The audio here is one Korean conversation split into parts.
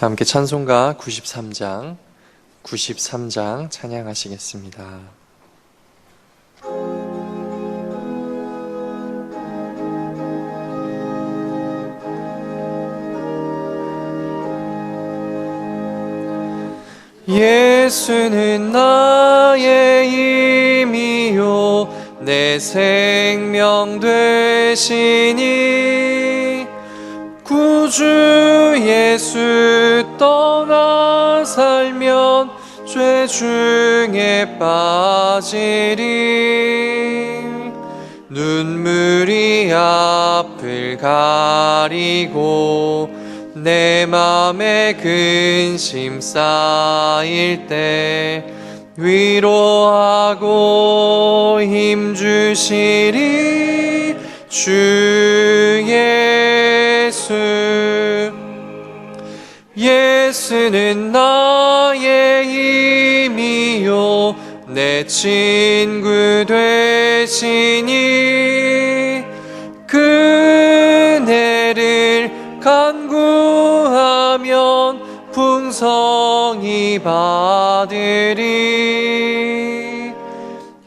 함께 찬송가 93장 찬양하시겠습니다. 예수는 나의 힘이요 내 생명 되시니 구주 예수 떠나 살면 죄 중에 빠지리. 눈물이 앞을 가리고 내 맘에 근심 쌓일 때 위로하고 힘주시리 주 예수. 예수는 나의 힘이요 내 친구 되시니 그네를 간구하면 풍성히 받으리.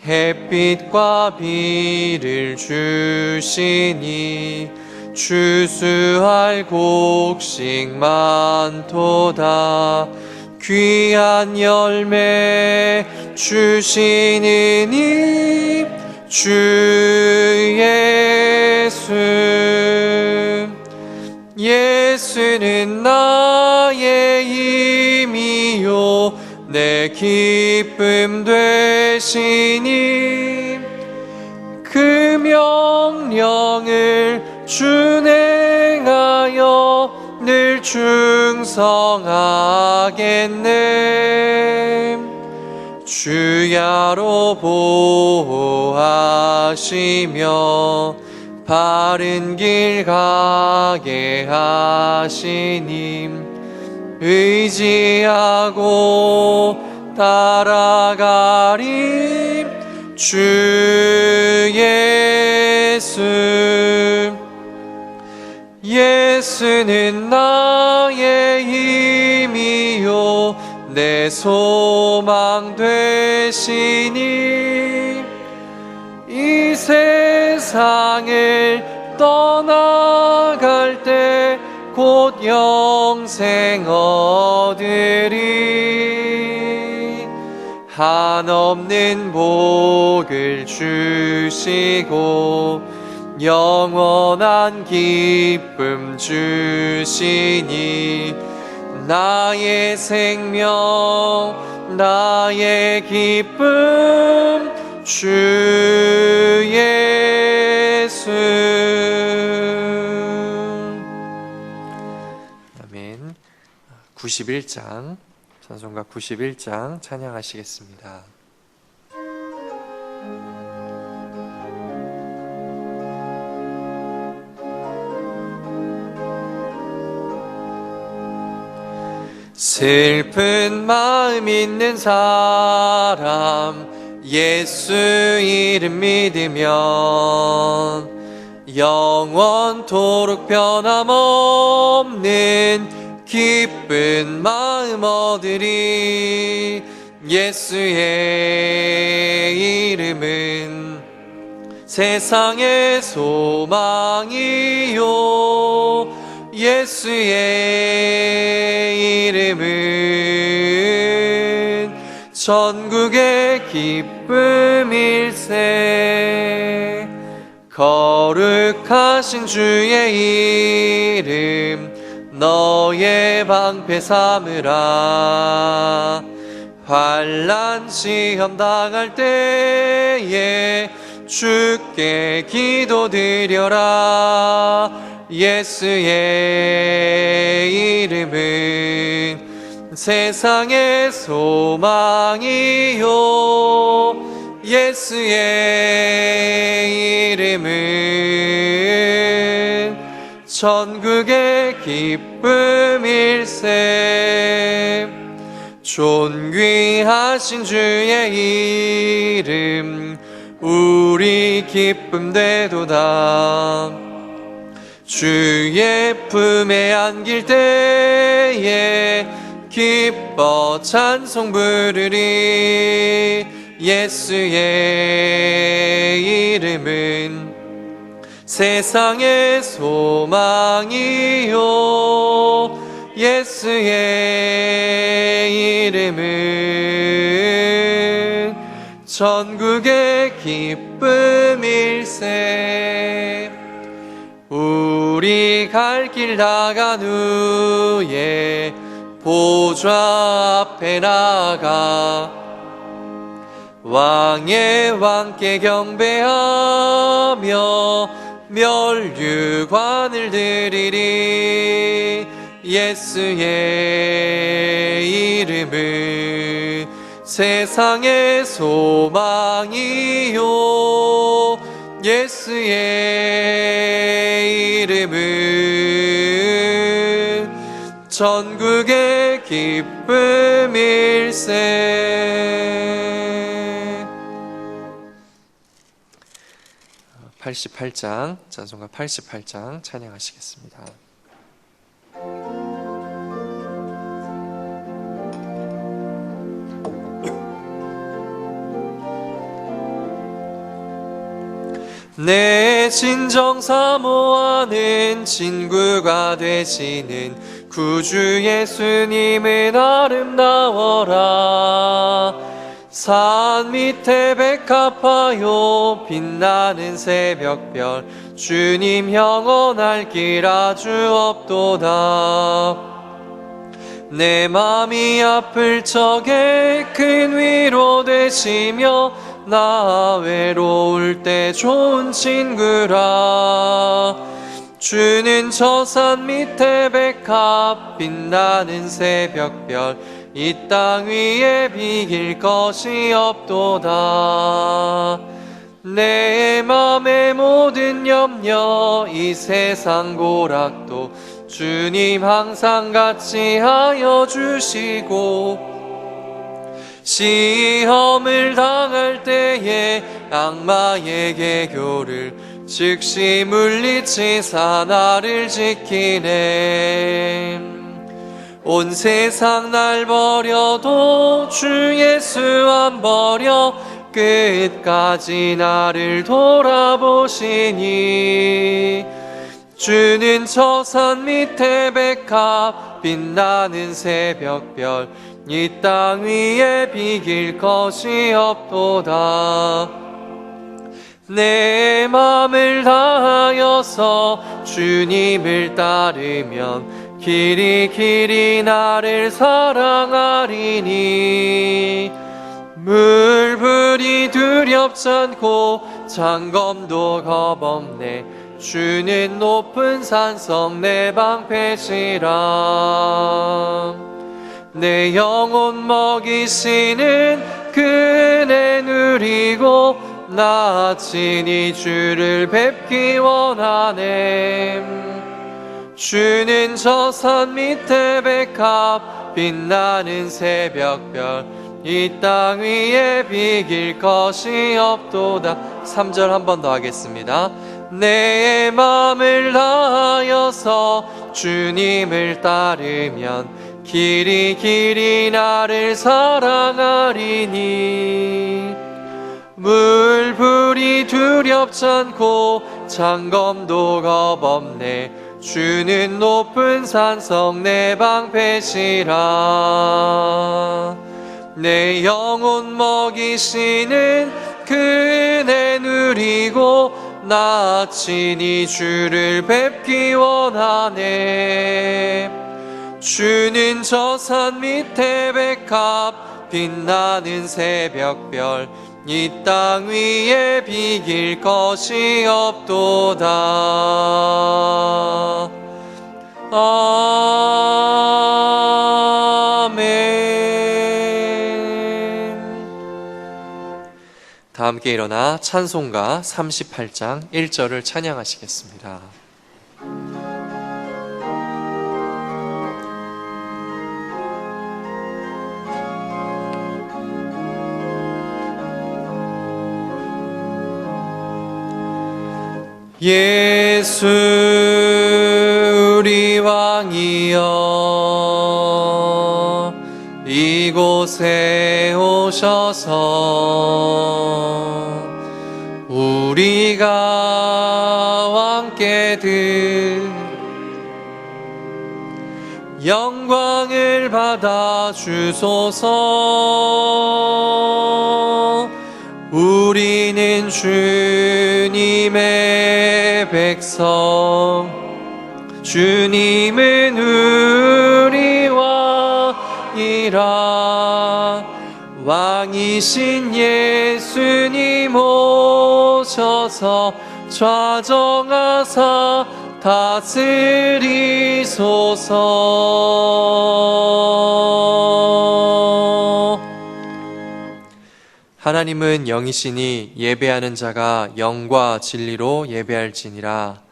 햇빛과 비를 주시니 추수할 곡식 많도다. 귀한 열매 주시느니 주 예수. 예수는 나의 힘이요 내 기쁨 되시니 그 명령을 준행하여 늘 충성하겠네. 주야로 보호하시며 바른 길 가게 하시니 의지하고 따라가리 주 예수. 예수는 나의 힘이요 내 소망 되시니 이 세상을 떠나갈 때 곧 영생 얻으리. 한없는 복을 주시고 영원한 기쁨 주시니 나의 생명 나의 기쁨 주 예수. 아멘. 91장 찬송가 91장 찬양하시겠습니다. 슬픈 마음 있는 사람 예수 이름 믿으면 영원토록 변함없는 기쁜 마음 얻으리. 예수의 이름은 세상의 소망이요 예수의 이름은 전국의 기쁨일세. 거룩하신 주의 이름 너의 방패 삼으라. 환난 시험 당할 때에 주께 기도드려라. 예수의 이름은 세상의 소망이요 예수의 이름은 전국의 기쁨일세. 존귀하신 주의 이름 우리 기쁨 되도다. 주의 품에 안길 때에 기뻐 찬송 부르리. 예수의 이름은 세상의 소망이요, 예수의 이름은 전국의 기쁨일세. 우리 갈 길 나간 후에 보좌 앞에 나가 왕의 왕께 경배하며 멸류관을 드리리. 예수의 이름은 세상의 소망이요, 예수의 이름은 전국의 기쁨일세. 88장, 찬송가 88장 찬양하시겠습니다. 내 진정 사모하는 친구가 되시는 구주 예수님은 아름다워라. 산 밑에 백합화요 빛나는 새벽별, 주님 영원할 길 아주 없도다. 내 맘이 아플 적에 큰 위로 되시며 나 외로울 때 좋은 친구라. 주는 저 산 밑에 백합 빛나는 새벽별, 이 땅 위에 비길 것이 없도다. 내 맘의 모든 염려 이 세상 고락도 주님 항상 같이 하여 주시고, 시험을 당할 때에 악마의 계교를 즉시 물리치사 나를 지키네. 온 세상 날 버려도 주 예수 안 버려 끝까지 나를 돌아보시니. 주는 저 산 밑에 백합 빛나는 새벽별, 이 땅 위에 비길 것이 없도다. 내 맘을 다하여서 주님을 따르면 길이 길이 나를 사랑하리니. 물불이 두렵지 않고 장검도 겁없네. 주는 높은 산성 내 방패시라. 내 영혼 먹이시는 그 은혜 누리고 나 친히 주를 뵙기 원하네. 주는 저 산 밑에 백합 빛나는 새벽별, 이 땅 위에 비길 것이 없도다. 3절 한 번 더 하겠습니다. 내 마음을 다하여서 주님을 따르면 길이 길이 나를 사랑하리니. 물불이 두렵지 않고 장검도 겁없네. 주는 높은 산성 내 방패시라. 내 영혼 먹이시는 그 은혜 누리고 나 친히 주를 뵙기 원하네. 주는 저 산 밑에 백합 빛나는 새벽별, 이 땅 위에 비길 것이 없도다. 아멘. 다 함께 일어나 찬송가 38장 1절을 찬양하시겠습니다. 예수 왕이여 이곳에 오셔서 우리가 왕께 영광을 받아 주소서. 우리는 주님의 백성, 주님은 우리와 이라. 왕이신 예수님 오셔서 좌정하사 다스리소서. 하나님은 영이시니 예배하는 자가 영과 진리로 예배할지니라.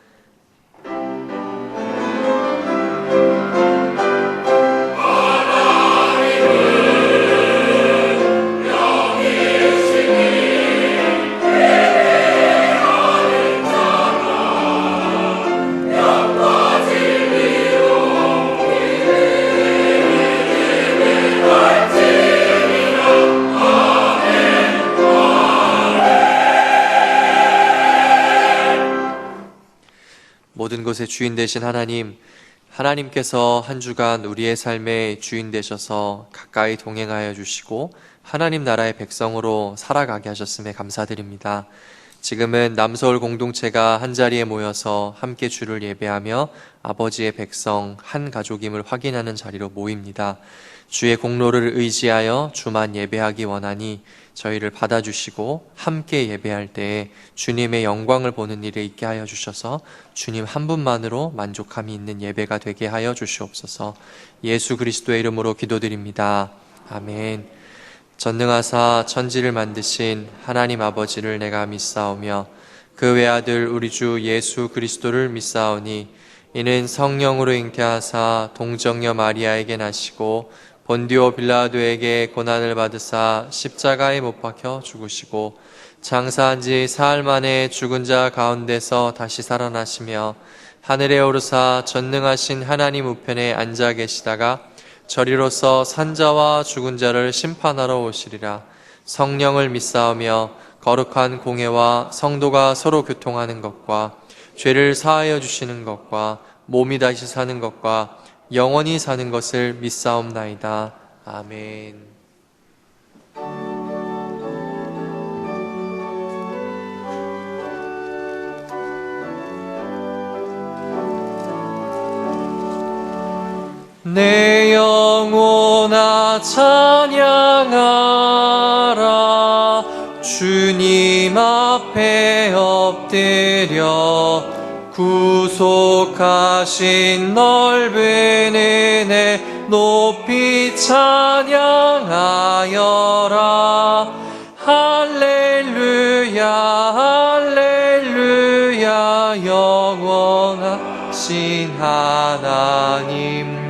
모든 것의 주인 되신 하나님께서 한 주간 우리의 삶의 주인 되셔서 가까이 동행하여 주시고 하나님 나라의 백성으로 살아가게 하셨음에 감사드립니다. 지금은 남서울 공동체가 한자리에 모여서 함께 주를 예배하며 아버지의 백성 한 가족임을 확인하는 자리로 모입니다. 주의 공로를 의지하여 주만 예배하기 원하니 저희를 받아주시고 함께 예배할 때에 주님의 영광을 보는 일에 있게 하여 주셔서 주님 한 분만으로 만족함이 있는 예배가 되게 하여 주시옵소서. 예수 그리스도의 이름으로 기도드립니다. 아멘. 전능하사 천지를 만드신 하나님 아버지를 내가 믿사오며 그 외아들 우리 주 예수 그리스도를 믿사오니 이는 성령으로 잉태하사 동정녀 마리아에게 나시고 본디오 빌라도에게 고난을 받으사 십자가에 못 박혀 죽으시고 장사한 지 사흘 만에 죽은 자 가운데서 다시 살아나시며 하늘에 오르사 전능하신 하나님 우편에 앉아 계시다가 저리로서 산자와 죽은 자를 심판하러 오시리라. 성령을 믿사오며 거룩한 공회와 성도가 서로 교통하는 것과 죄를 사하여 주시는 것과 몸이 다시 사는 것과 영원히 사는 것을 믿사옵나이다. 아멘. 내 영혼아 찬양하라. 주님 앞에 엎드려 구속하신 넓은 은혜 높이 찬양하여라. 할렐루야 할렐루야 영원하신 하나님.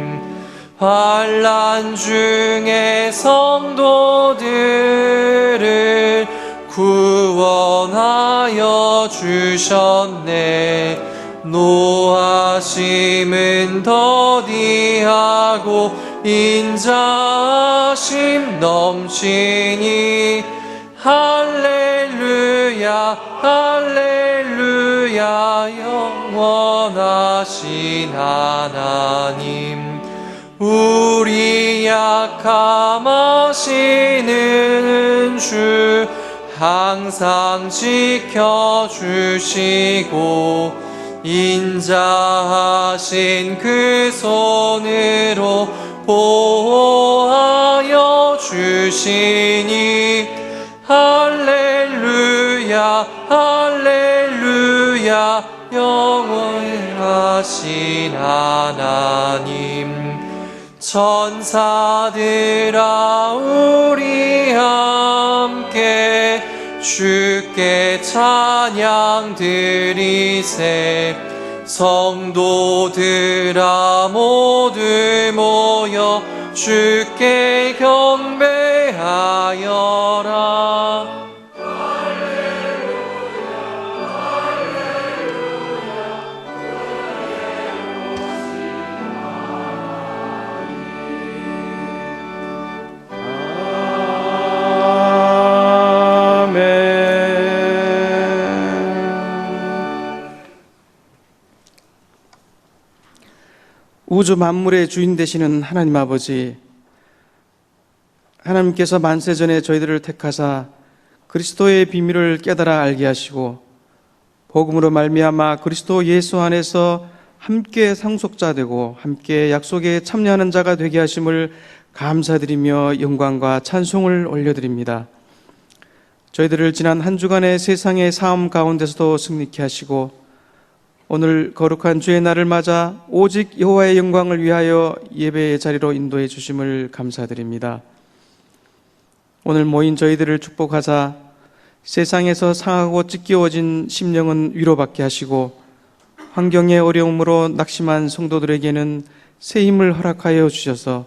환난 중에 성도들을 구원하여 주셨네. 노하심은 더디하고 인자하심 넘치니 할렐루야 할렐루야 영원하신 하나님. 우리 약함 아시는 주 항상 지켜주시고 인자하신 그 손으로 보호하여 주시니 할렐루야 할렐루야 영원하신 하나님. 천사들아 우리 함께 주께 찬양 드리세. 성도들아 모두 모여 주께 경배하여라. 할렐루야 할렐루야 우주 만물의 주인 되시는 하나님 아버지, 하나님께서 만세전에 저희들을 택하사 그리스도의 비밀을 깨달아 알게 하시고 복음으로 말미암아 그리스도 예수 안에서 함께 상속자 되고 함께 약속에 참여하는 자가 되게 하심을 감사드리며 영광과 찬송을 올려드립니다. 저희들을 지난 한 주간의 세상의 삶 가운데서도 승리케 하시고 오늘 거룩한 주의 날을 맞아 오직 여호와의 영광을 위하여 예배의 자리로 인도해 주심을 감사드립니다. 오늘 모인 저희들을 축복하사 세상에서 상하고 찢겨워진 심령은 위로받게 하시고 환경의 어려움으로 낙심한 성도들에게는 새 힘을 허락하여 주셔서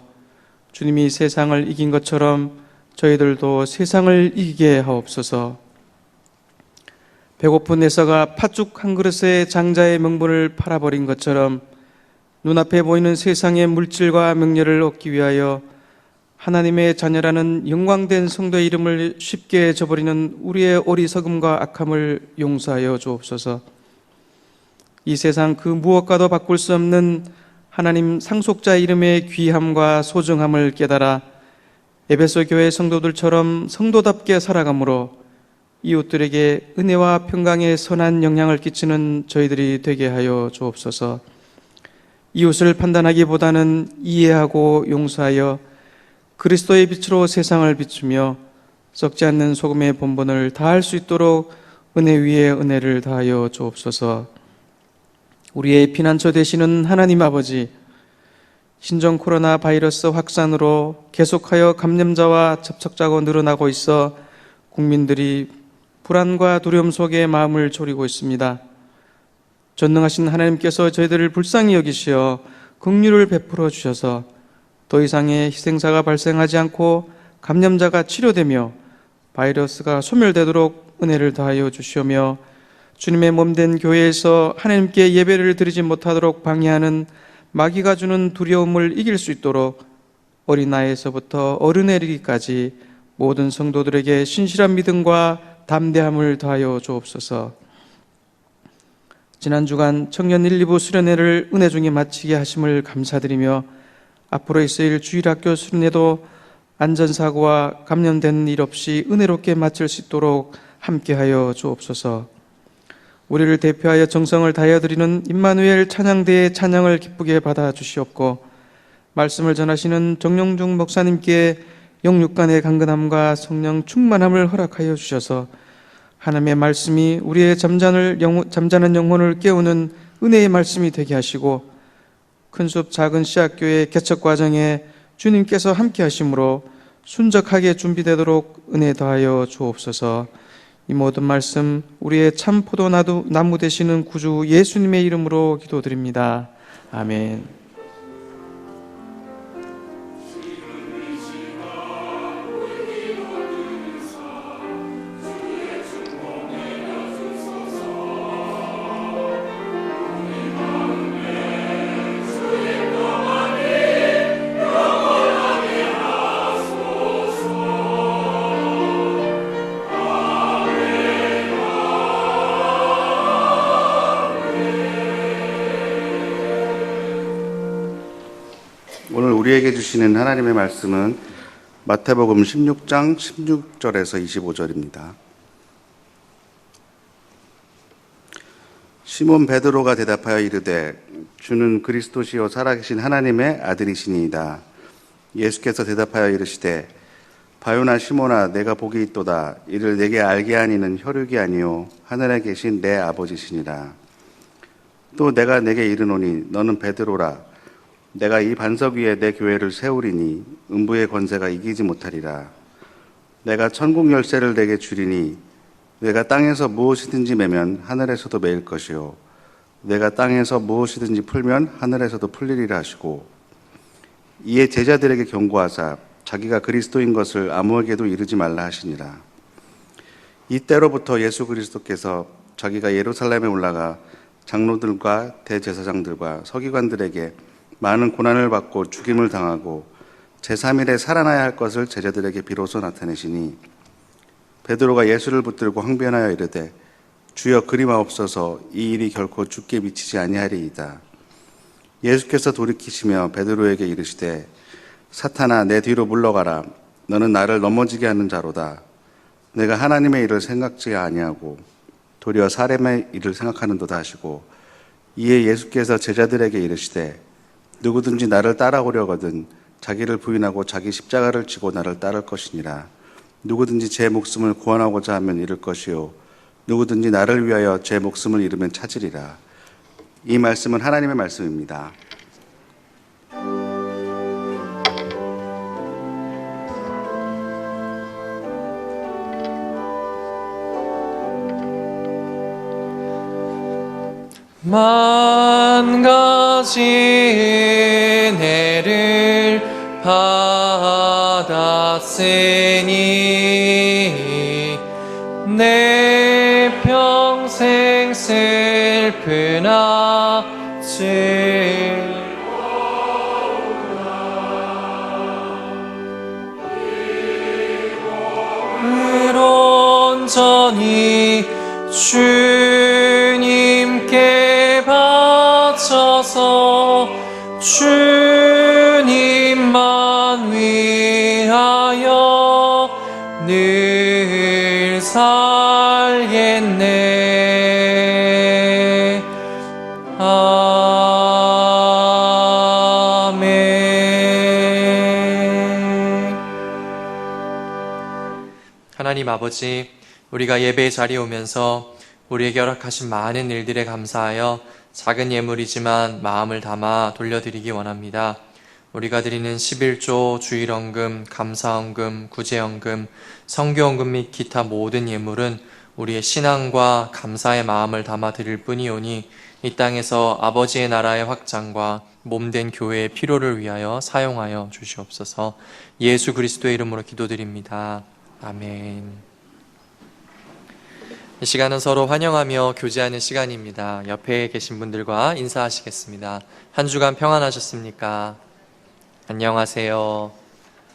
주님이 세상을 이긴 것처럼 저희들도 세상을 이기게 하옵소서. 배고픈 에서가 팥죽 한 그릇에 장자의 명분을 팔아버린 것처럼 눈앞에 보이는 세상의 물질과 명예를 얻기 위하여 하나님의 자녀라는 영광된 성도의 이름을 쉽게 저버리는 우리의 어리석음과 악함을 용서하여 주옵소서. 이 세상 그 무엇과도 바꿀 수 없는 하나님 상속자 이름의 귀함과 소중함을 깨달아 에베소 교회 성도들처럼 성도답게 살아감으로 이웃들에게 은혜와 평강의 선한 영향을 끼치는 저희들이 되게 하여 주옵소서. 이웃을 판단하기보다는 이해하고 용서하여 그리스도의 빛으로 세상을 비추며 썩지 않는 소금의 본분을 다할 수 있도록 은혜 위에 은혜를 다하여 주옵소서. 우리의 피난처 되시는 하나님 아버지, 신종 코로나 바이러스 확산으로 계속하여 감염자와 접촉자가 늘어나고 있어 국민들이 불안과 두려움 속에 마음을 졸이고 있습니다. 전능하신 하나님께서 저희들을 불쌍히 여기시어 긍휼을 베풀어 주셔서 더 이상의 희생자가 발생하지 않고 감염자가 치료되며 바이러스가 소멸되도록 은혜를 다하여 주시오며 주님의 몸된 교회에서 하나님께 예배를 드리지 못하도록 방해하는 마귀가 주는 두려움을 이길 수 있도록 어린아이에서부터 어른에 이르기까지 모든 성도들에게 신실한 믿음과 담대함을 더하여 주옵소서. 지난 주간 청년 1, 2부 수련회를 은혜 중에 마치게 하심을 감사드리며 앞으로 있을 주일학교 수련회도 안전사고와 감염된 일 없이 은혜롭게 마칠 수 있도록 함께하여 주옵소서. 우리를 대표하여 정성을 다하여 드리는 임마누엘 찬양대의 찬양을 기쁘게 받아 주시옵고 말씀을 전하시는 정용중 목사님께 영육간의 강건함과 성령 충만함을 허락하여 주셔서 하나님의 말씀이 우리의 잠자는 영혼을 깨우는 은혜의 말씀이 되게 하시고 큰숲 작은 씨앗교회 개척 과정에 주님께서 함께 하심으로 순적하게 준비되도록 은혜 더하여 주옵소서. 이 모든 말씀 우리의 참 포도나무 되시는 구주 예수님의 이름으로 기도드립니다. 아멘. 오늘 우리에게 주시는 하나님의 말씀은 마태복음 16장 16절에서 25절입니다. 시몬 베드로가 대답하여 이르되 주는 그리스도시요 살아계신 하나님의 아들이시니이다. 예수께서 대답하여 이르시되 바요나 시몬아 내가 복이 있도다. 이를 내게 알게 하니는 혈육이 아니요 하늘에 계신 내 아버지시니라. 또 내가 내게 이르노니 너는 베드로라. 내가 이 반석 위에 내 교회를 세우리니 음부의 권세가 이기지 못하리라. 내가 천국 열쇠를 내게 주리니 내가 땅에서 무엇이든지 매면 하늘에서도 매일 것이요 내가 땅에서 무엇이든지 풀면 하늘에서도 풀리리라 하시고 이에 제자들에게 경고하사 자기가 그리스도인 것을 아무에게도 이르지 말라 하시니라. 이때로부터 예수 그리스도께서 자기가 예루살렘에 올라가 장로들과 대제사장들과 서기관들에게 많은 고난을 받고 죽임을 당하고 제3일에 살아나야 할 것을 제자들에게 비로소 나타내시니 베드로가 예수를 붙들고 항변하여 이르되 주여 그리마옵소서 이 일이 결코 주께 미치지 아니하리이다. 예수께서 돌이키시며 베드로에게 이르시되 사탄아 내 뒤로 물러가라. 너는 나를 넘어지게 하는 자로다. 내가 하나님의 일을 생각지 아니하고 도리어 사람의 일을 생각하는도다 하시고, 이에 예수께서 제자들에게 이르시되 누구든지 나를 따라오려거든 자기를 부인하고 자기 십자가를 지고 나를 따를 것이니라. 누구든지 제 목숨을 구원하고자 하면 잃을 것이요 누구든지 나를 위하여 제 목숨을 잃으면 찾으리라. 이 말씀은 하나님의 말씀입니다. 만 가지 은혜를 받았으니 내 평생 슬픈 아찔 온전히 주님께 바쳐서 주님만 위하여 늘 살겠네. 아멘. 하나님 아버지, 우리가 예배의 자리에 오면서 우리에게 허락하신 많은 일들에 감사하여 작은 예물이지만 마음을 담아 돌려드리기 원합니다. 우리가 드리는 11조, 주일헌금, 감사헌금, 구제헌금, 성교헌금 및 기타 모든 예물은 우리의 신앙과 감사의 마음을 담아 드릴 뿐이오니 이 땅에서 아버지의 나라의 확장과 몸된 교회의 필요를 위하여 사용하여 주시옵소서. 예수 그리스도의 이름으로 기도드립니다. 아멘. 이 시간은 서로 환영하며 교제하는 시간입니다. 옆에 계신 분들과 인사하시겠습니다. 한 주간 평안하셨습니까? 안녕하세요.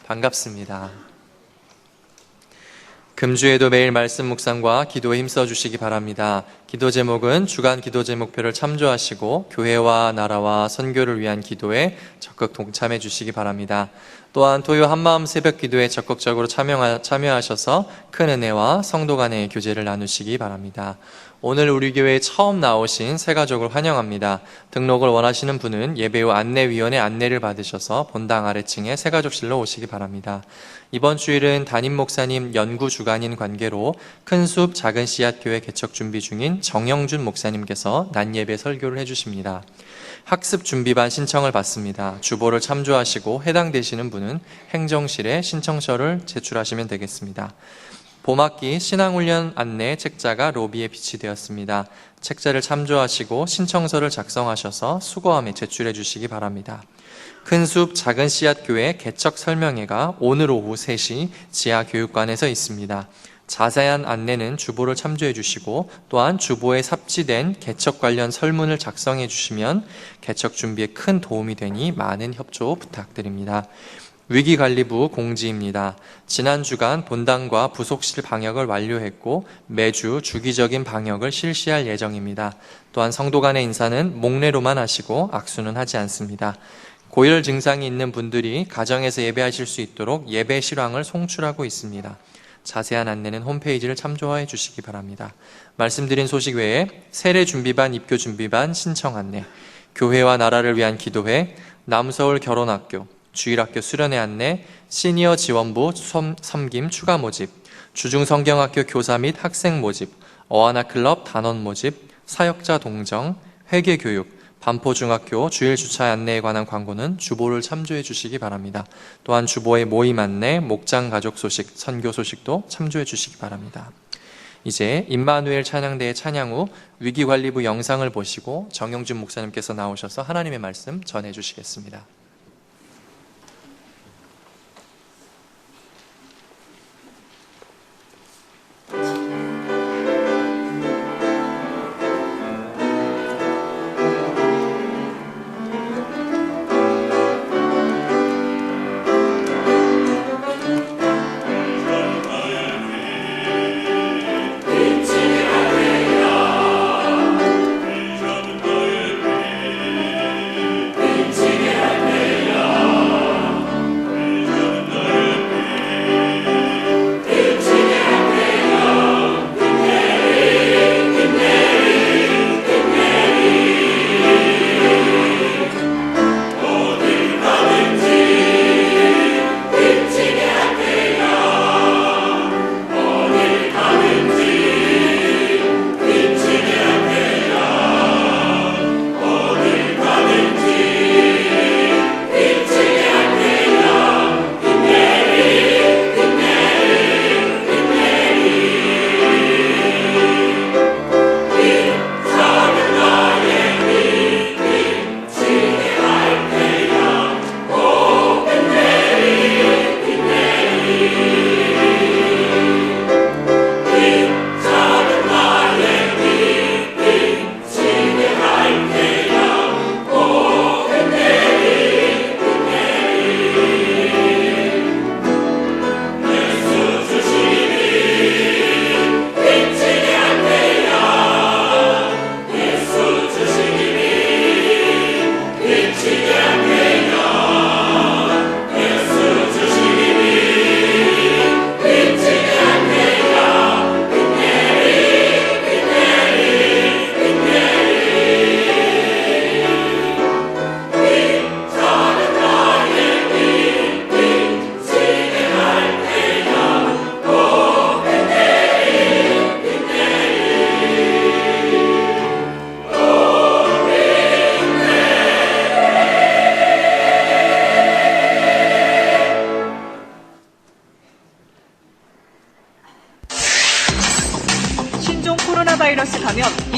반갑습니다. 금주에도 매일 말씀 묵상과 기도에 힘써 주시기 바랍니다. 기도 제목은 주간 기도 제목표를 참조하시고 교회와 나라와 선교를 위한 기도에 적극 동참해 주시기 바랍니다. 또한 토요 한마음 새벽 기도에 적극적으로 참여하셔서 큰 은혜와 성도 간의 교제를 나누시기 바랍니다. 오늘 우리 교회에 처음 나오신 새 가족을 환영합니다. 등록을 원하시는 분은 예배 후 안내위원회 안내를 받으셔서 본당 아래층에 새 가족실로 오시기 바랍니다. 이번 주일은 담임 목사님 연구 주간인 관계로 큰숲 작은 씨앗교회 개척 준비 중인 정영준 목사님께서 낮 예배 설교를 해주십니다. 학습 준비반 신청을 받습니다. 주보를 참조하시고 해당되시는 분은 행정실에 신청서를 제출하시면 되겠습니다. 봄학기 신앙훈련 안내 책자가 로비에 비치되었습니다. 책자를 참조하시고 신청서를 작성하셔서 수거함에 제출해 주시기 바랍니다. 큰숲 작은 씨앗교회 개척 설명회가 오늘 오후 3시 지하교육관에서 있습니다. 자세한 안내는 주보를 참조해 주시고 또한 주보에 삽지된 개척 관련 설문을 작성해 주시면 개척 준비에 큰 도움이 되니 많은 협조 부탁드립니다. 위기관리부 공지입니다. 지난 주간 본당과 부속실 방역을 완료했고 매주 주기적인 방역을 실시할 예정입니다. 또한 성도 간의 인사는 목례로만 하시고 악수는 하지 않습니다. 고열 증상이 있는 분들이 가정에서 예배하실 수 있도록 예배 실황을 송출하고 있습니다. 자세한 안내는 홈페이지를 참조해 주시기 바랍니다. 말씀드린 소식 외에 세례 준비반, 입교 준비반 신청 안내, 교회와 나라를 위한 기도회, 남서울 결혼학교, 주일학교 수련회 안내, 시니어 지원부 섬김 추가 모집, 주중성경학교 교사 및 학생 모집, 어하나클럽 단원 모집, 사역자 동정, 회계교육, 반포중학교 주일 주차 안내에 관한 광고는 주보를 참조해 주시기 바랍니다. 또한 주보의 모임 안내, 목장 가족 소식, 선교 소식도 참조해 주시기 바랍니다. 이제 임마누엘 찬양대의 찬양 후 위기관리부 영상을 보시고 정영준 목사님께서 나오셔서 하나님의 말씀 전해 주시겠습니다.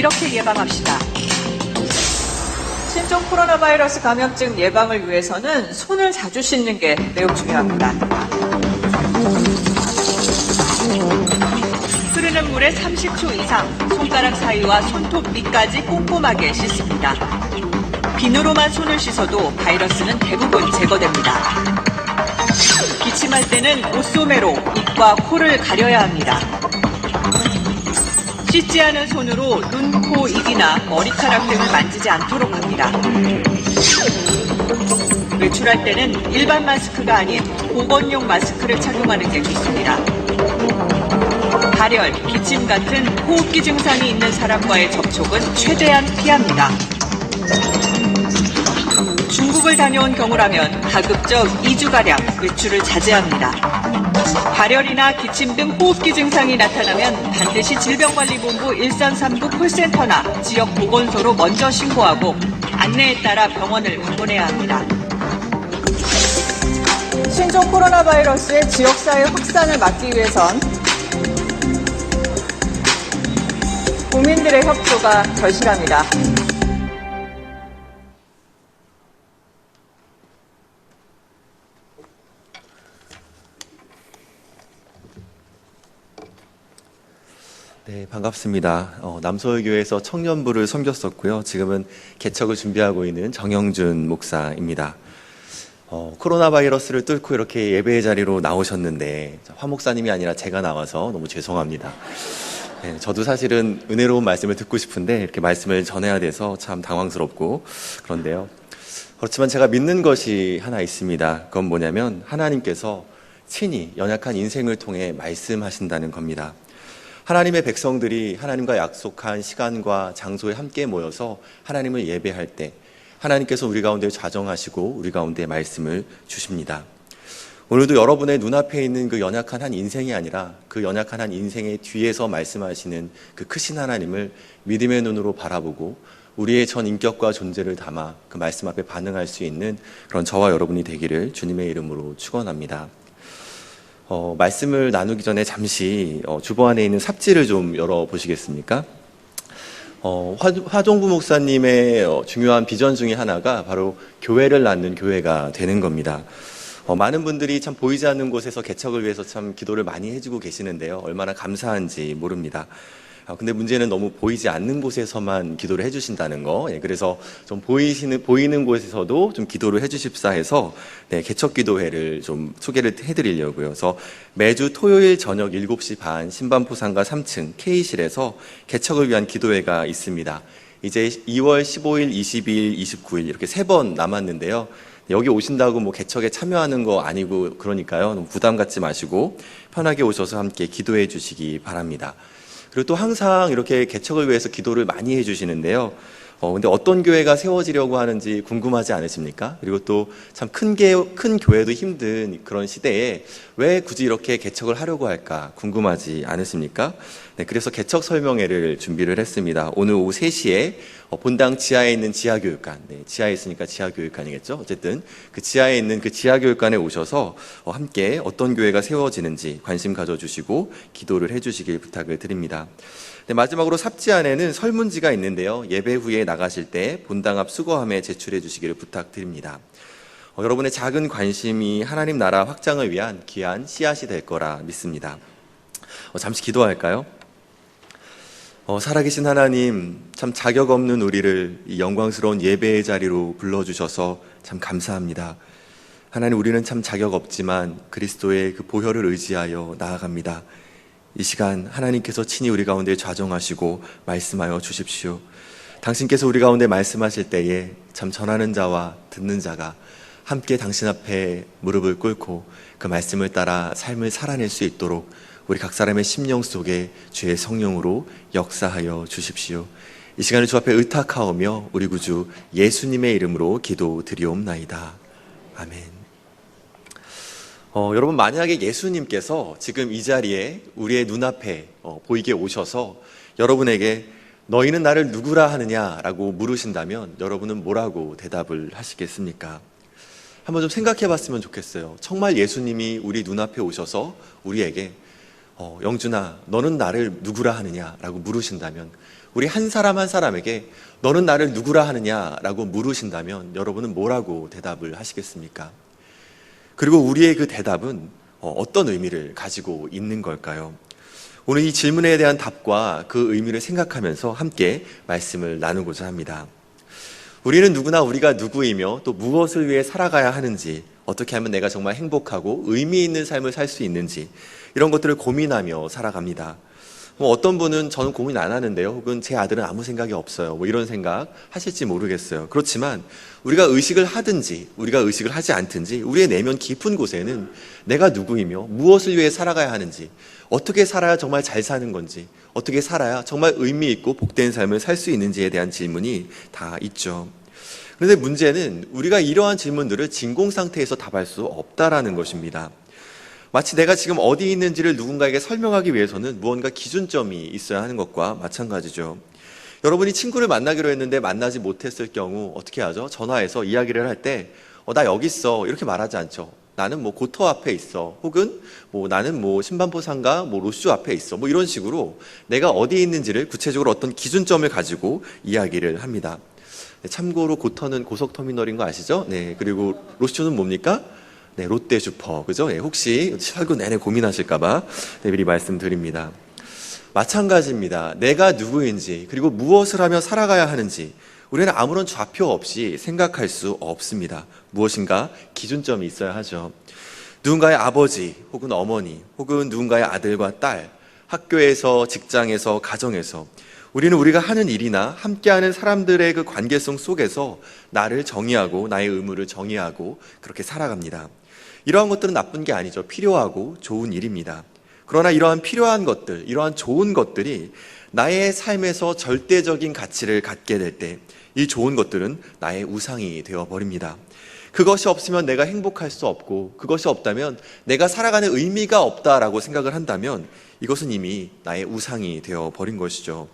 이렇게 예방합시다. 신종 코로나 바이러스 감염증 예방을 위해서는 손을 자주 씻는 게 매우 중요합니다. 흐르는 물에 30초 이상 손가락 사이와 손톱 밑까지 꼼꼼하게 씻습니다. 비누로만 손을 씻어도 바이러스는 대부분 제거됩니다. 기침할 때는 옷소매로 입과 코를 가려야 합니다. 씻지 않은 손으로 눈, 코, 입이나 머리카락 등을 만지지 않도록 합니다. 외출할 때는 일반 마스크가 아닌 보건용 마스크를 착용하는 게 좋습니다. 발열, 기침 같은 호흡기 증상이 있는 사람과의 접촉은 최대한 피합니다. 중국을 다녀온 경우라면 가급적 2주가량 외출을 자제합니다. 발열이나 기침 등 호흡기 증상이 나타나면 반드시 질병관리본부 1339 콜센터나 지역보건소로 먼저 신고하고 안내에 따라 병원을 방문해야 합니다. 신종 코로나 바이러스의 지역사회 확산을 막기 위해선 국민들의 협조가 절실합니다. 네, 반갑습니다. 남서울교회에서 청년부를 섬겼었고요. 지금은 개척을 준비하고 있는 정영준 목사입니다. 코로나 바이러스를 뚫고 이렇게 예배의 자리로 나오셨는데 화 목사님이 아니라 제가 나와서 너무 죄송합니다. 네, 저도 사실은 은혜로운 말씀을 듣고 싶은데 이렇게 말씀을 전해야 돼서 참 당황스럽고 그런데요. 그렇지만 제가 믿는 것이 하나 있습니다. 그건 뭐냐면 하나님께서 친히 연약한 인생을 통해 말씀하신다는 겁니다. 하나님의 백성들이 하나님과 약속한 시간과 장소에 함께 모여서 하나님을 예배할 때 하나님께서 우리 가운데 좌정하시고 우리 가운데 말씀을 주십니다. 오늘도 여러분의 눈앞에 있는 그 연약한 한 인생이 아니라 그 연약한 한 인생의 뒤에서 말씀하시는 그 크신 하나님을 믿음의 눈으로 바라보고 우리의 전 인격과 존재를 담아 그 말씀 앞에 반응할 수 있는 그런 저와 여러분이 되기를 주님의 이름으로 축원합니다. 말씀을 나누기 전에 잠시 주보 안에 있는 삽지를 좀 열어보시겠습니까? 화종부 목사님의 중요한 비전 중에 하나가 바로 교회를 낳는 교회가 되는 겁니다. 많은 분들이 참 보이지 않는 곳에서 개척을 위해서 참 기도를 많이 해주고 계시는데요. 얼마나 감사한지 모릅니다. 근데 문제는 너무 보이지 않는 곳에서만 기도를 해주신다는 거. 그래서 좀 보이는 곳에서도 좀 기도를 해주십사 해서 개척기도회를 좀 소개를 해드리려고요. 그래서 매주 토요일 저녁 7시 반 신반포상가 3층 K실에서 개척을 위한 기도회가 있습니다. 이제 2월 15일, 22일, 29일 이렇게 3번 남았는데요. 여기 오신다고 뭐 개척에 참여하는 거 아니고 그러니까요. 너무 부담 갖지 마시고 편하게 오셔서 함께 기도해 주시기 바랍니다. 그리고 또 항상 이렇게 개척을 위해서 기도를 많이 해주시는데요. 근데 어떤 교회가 세워지려고 하는지 궁금하지 않으십니까? 그리고 또 참 큰 교회도 힘든 그런 시대에 왜 굳이 이렇게 개척을 하려고 할까 궁금하지 않으십니까? 네, 그래서 개척 설명회를 준비를 했습니다. 오늘 오후 3시에 본당 지하에 있는 지하교육관, 지하에 있으니까 지하교육관이겠죠. 어쨌든 그 지하에 있는 그 지하교육관에 오셔서 함께 어떤 교회가 세워지는지 관심 가져주시고 기도를 해주시길 부탁을 드립니다. 네, 마지막으로 삽지 안에는 설문지가 있는데요. 예배 후에 나가실 때 본당 앞 수거함에 제출해 주시기를 부탁드립니다. 여러분의 작은 관심이 하나님 나라 확장을 위한 귀한 씨앗이 될 거라 믿습니다. 잠시 기도할까요? 살아계신 하나님, 참 자격 없는 우리를 이 영광스러운 예배의 자리로 불러주셔서 참 감사합니다. 하나님, 우리는 참 자격 없지만 그리스도의 그 보혈을 의지하여 나아갑니다. 이 시간 하나님께서 친히 우리 가운데 좌정하시고 말씀하여 주십시오. 당신께서 우리 가운데 말씀하실 때에 참 전하는 자와 듣는 자가 함께 당신 앞에 무릎을 꿇고 그 말씀을 따라 삶을 살아낼 수 있도록 우리 각 사람의 심령 속에 주의 성령으로 역사하여 주십시오. 이 시간을 주 앞에 의탁하오며 우리 구주 예수님의 이름으로 기도드리옵나이다. 아멘. 여러분, 만약에 예수님께서 지금 이 자리에 우리의 눈앞에 보이게 오셔서 여러분에게 너희는 나를 누구라 하느냐라고 물으신다면 여러분은 뭐라고 대답을 하시겠습니까? 한번 좀 생각해 봤으면 좋겠어요. 정말 예수님이 우리 눈앞에 오셔서 우리에게 영준아, 너는 나를 누구라 하느냐라고 물으신다면 우리 한 사람 한 사람에게 너는 나를 누구라 하느냐라고 물으신다면 여러분은 뭐라고 대답을 하시겠습니까? 그리고 우리의 그 대답은 어떤 의미를 가지고 있는 걸까요? 오늘 이 질문에 대한 답과 그 의미를 생각하면서 함께 말씀을 나누고자 합니다. 우리는 누구나 우리가 누구이며 또 무엇을 위해 살아가야 하는지, 어떻게 하면 내가 정말 행복하고 의미 있는 삶을 살 수 있는지 이런 것들을 고민하며 살아갑니다. 어떤 분은 저는 고민 안 하는데요, 혹은 제 아들은 아무 생각이 없어요, 이런 생각 하실지 모르겠어요. 그렇지만 우리가 의식을 하든지 우리가 의식을 하지 않든지 우리의 내면 깊은 곳에는 내가 누구이며 무엇을 위해 살아가야 하는지, 어떻게 살아야 정말 잘 사는 건지, 어떻게 살아야 정말 의미 있고 복된 삶을 살 수 있는지에 대한 질문이 다 있죠. 그런데 문제는 우리가 이러한 질문들을 진공 상태에서 답할 수 없다라는 것입니다. 마치 내가 지금 어디 있는지를 누군가에게 설명하기 위해서는 무언가 기준점이 있어야 하는 것과 마찬가지죠. 여러분이 친구를 만나기로 했는데 만나지 못했을 경우 어떻게 하죠? 전화해서 이야기를 할 때 나 여기 있어 이렇게 말하지 않죠. 나는 고터 앞에 있어, 혹은 나는 신반포 상가 로슈 앞에 있어, 이런 식으로 내가 어디 있는지를 구체적으로 어떤 기준점을 가지고 이야기를 합니다. 참고로 고터는 고속터미널인 거 아시죠? 네, 그리고 로슈는 뭡니까? 네, 롯데 슈퍼, 그죠? 네, 혹시 설교 내내 고민하실까봐 미리 말씀드립니다. 마찬가지입니다. 내가 누구인지, 그리고 무엇을 하며 살아가야 하는지 우리는 아무런 좌표 없이 생각할 수 없습니다. 무엇인가 기준점이 있어야 하죠. 누군가의 아버지 혹은 어머니, 혹은 누군가의 아들과 딸, 학교에서, 직장에서, 가정에서 우리는 우리가 하는 일이나 함께하는 사람들의 그 관계성 속에서 나를 정의하고 나의 의무를 정의하고 그렇게 살아갑니다. 이러한 것들은 나쁜 게 아니죠. 필요하고 좋은 일입니다. 그러나 이러한 필요한 것들, 이러한 좋은 것들이 나의 삶에서 절대적인 가치를 갖게 될 때 이 좋은 것들은 나의 우상이 되어버립니다. 그것이 없으면 내가 행복할 수 없고, 그것이 없다면 내가 살아가는 의미가 없다라고 생각을 한다면 이것은 이미 나의 우상이 되어버린 것이죠.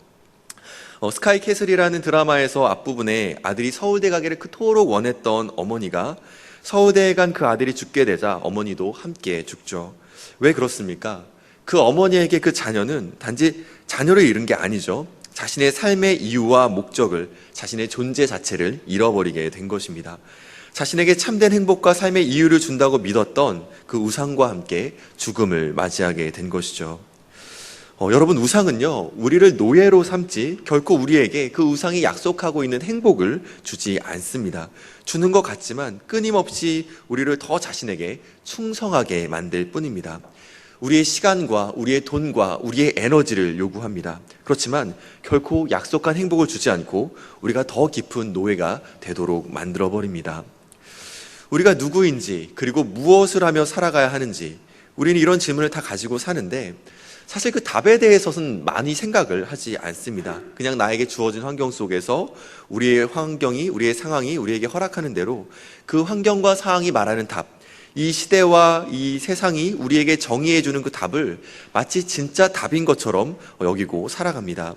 스카이캐슬이라는 드라마에서 앞부분에 아들이 서울대 가기를 그토록 원했던 어머니가 서울대에 간 그 아들이 죽게 되자 어머니도 함께 죽죠. 왜 그렇습니까? 그 어머니에게 그 자녀는 단지 자녀를 잃은 게 아니죠. 자신의 삶의 이유와 목적을, 자신의 존재 자체를 잃어버리게 된 것입니다. 자신에게 참된 행복과 삶의 이유를 준다고 믿었던 그 우상과 함께 죽음을 맞이하게 된 것이죠. 여러분, 우상은요, 우리를 노예로 삼지 결코 우리에게 그 우상이 약속하고 있는 행복을 주지 않습니다. 주는 것 같지만 끊임없이 우리를 더 자신에게 충성하게 만들 뿐입니다. 우리의 시간과 우리의 돈과 우리의 에너지를 요구합니다. 그렇지만 결코 약속한 행복을 주지 않고 우리가 더 깊은 노예가 되도록 만들어버립니다. 우리가 누구인지, 그리고 무엇을 하며 살아가야 하는지, 우리는 이런 질문을 다 가지고 사는데 사실 그 답에 대해서는 많이 생각을 하지 않습니다. 그냥 나에게 주어진 환경 속에서 우리의 환경이, 우리의 상황이 우리에게 허락하는 대로 그 환경과 상황이 말하는 답, 이 시대와 이 세상이 우리에게 정의해주는 그 답을 마치 진짜 답인 것처럼 여기고 살아갑니다.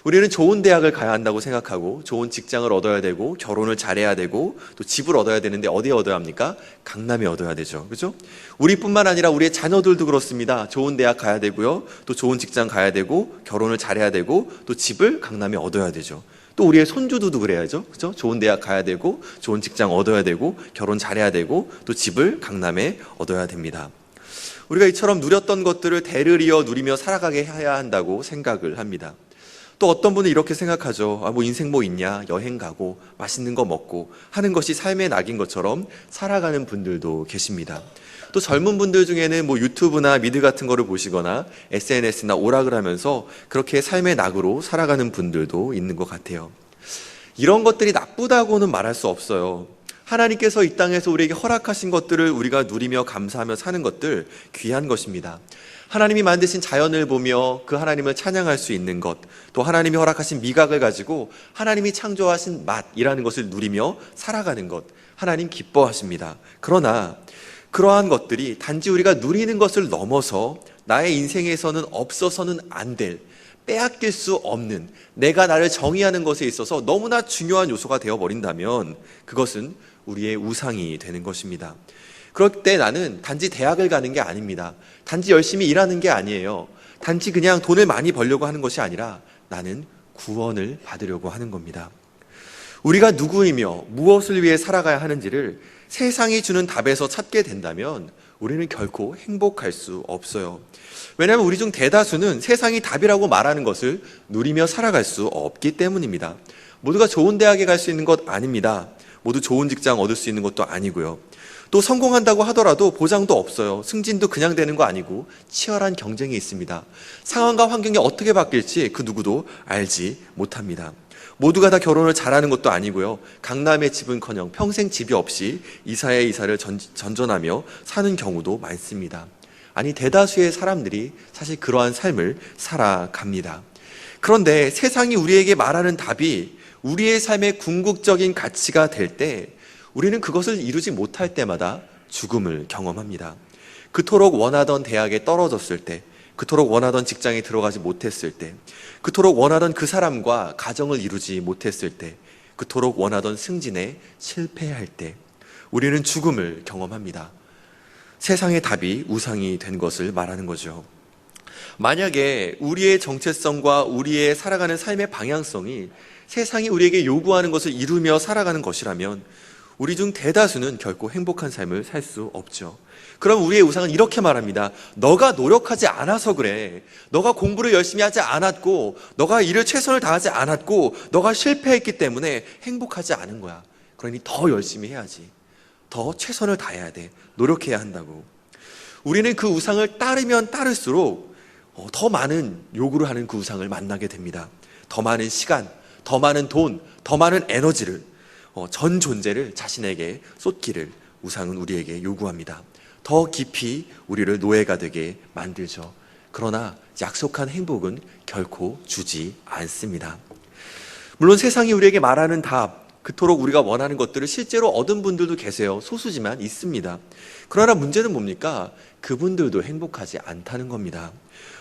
우리는 좋은 대학을 가야 한다고 생각하고 좋은 직장을 얻어야 되고 결혼을 잘해야 되고 또 집을 얻어야 되는데 어디에 얻어야 합니까? 강남에 얻어야 되죠. 그죠? 우리뿐만 아니라 우리의 자녀들도 그렇습니다. 좋은 대학 가야 되고요. 또 좋은 직장 가야 되고 결혼을 잘해야 되고 또 집을 강남에 얻어야 되죠. 또 우리의 손주도 그래야죠. 그죠? 좋은 대학 가야 되고 좋은 직장 얻어야 되고 결혼 잘해야 되고 또 집을 강남에 얻어야 됩니다. 우리가 이처럼 누렸던 것들을 대를 이어 누리며 살아가게 해야 한다고 생각을 합니다. 또 어떤 분은 이렇게 생각하죠. 인생 있냐? 여행 가고 맛있는 거 먹고 하는 것이 삶의 낙인 것처럼 살아가는 분들도 계십니다. 또 젊은 분들 중에는 유튜브나 미드 같은 거를 보시거나 SNS나 오락을 하면서 그렇게 삶의 낙으로 살아가는 분들도 있는 것 같아요. 이런 것들이 나쁘다고는 말할 수 없어요. 하나님께서 이 땅에서 우리에게 허락하신 것들을 우리가 누리며 감사하며 사는 것들 귀한 것입니다. 하나님이 만드신 자연을 보며 그 하나님을 찬양할 수 있는 것, 또 하나님이 허락하신 미각을 가지고 하나님이 창조하신 맛이라는 것을 누리며 살아가는 것, 하나님 기뻐하십니다. 그러나 그러한 것들이 단지 우리가 누리는 것을 넘어서 나의 인생에서는 없어서는 안 될, 빼앗길 수 없는, 내가 나를 정의하는 것에 있어서 너무나 중요한 요소가 되어버린다면 그것은 우리의 우상이 되는 것입니다. 그럴 때 나는 단지 대학을 가는 게 아닙니다. 단지 열심히 일하는 게 아니에요. 단지 그냥 돈을 많이 벌려고 하는 것이 아니라 나는 구원을 받으려고 하는 겁니다. 우리가 누구이며 무엇을 위해 살아가야 하는지를 세상이 주는 답에서 찾게 된다면 우리는 결코 행복할 수 없어요. 왜냐하면 우리 중 대다수는 세상이 답이라고 말하는 것을 누리며 살아갈 수 없기 때문입니다. 모두가 좋은 대학에 갈 수 있는 것 아닙니다. 모두 좋은 직장 얻을 수 있는 것도 아니고요. 또 성공한다고 하더라도 보장도 없어요. 승진도 그냥 되는 거 아니고 치열한 경쟁이 있습니다. 상황과 환경이 어떻게 바뀔지 그 누구도 알지 못합니다. 모두가 다 결혼을 잘하는 것도 아니고요. 강남의 집은커녕 평생 집이 없이 이사에 이사를 전전하며 사는 경우도 많습니다. 아니, 대다수의 사람들이 사실 그러한 삶을 살아갑니다. 그런데 세상이 우리에게 말하는 답이 우리의 삶의 궁극적인 가치가 될 때 우리는 그것을 이루지 못할 때마다 죽음을 경험합니다. 그토록 원하던 대학에 떨어졌을 때, 그토록 원하던 직장에 들어가지 못했을 때, 그토록 원하던 그 사람과 가정을 이루지 못했을 때, 그토록 원하던 승진에 실패할 때 우리는 죽음을 경험합니다. 세상의 답이 우상이 된 것을 말하는 거죠. 만약에 우리의 정체성과 우리의 살아가는 삶의 방향성이 세상이 우리에게 요구하는 것을 이루며 살아가는 것이라면 우리 중 대다수는 결코 행복한 삶을 살 수 없죠. 그럼 우리의 우상은 이렇게 말합니다. 너가 노력하지 않아서 그래. 너가 공부를 열심히 하지 않았고, 너가 일을 최선을 다하지 않았고, 너가 실패했기 때문에 행복하지 않은 거야. 그러니 더 열심히 해야지. 더 최선을 다해야 돼. 노력해야 한다고. 우리는 그 우상을 따르면 따를수록 더 많은 요구를 하는 그 우상을 만나게 됩니다. 더 많은 시간, 더 많은 돈, 더 많은 에너지를, 전 존재를 자신에게 쏟기를 우상은 우리에게 요구합니다. 더 깊이 우리를 노예가 되게 만들죠. 그러나 약속한 행복은 결코 주지 않습니다. 물론 세상이 우리에게 말하는 답, 그토록 우리가 원하는 것들을 실제로 얻은 분들도 계세요. 소수지만 있습니다. 그러나 문제는 뭡니까? 그분들도 행복하지 않다는 겁니다.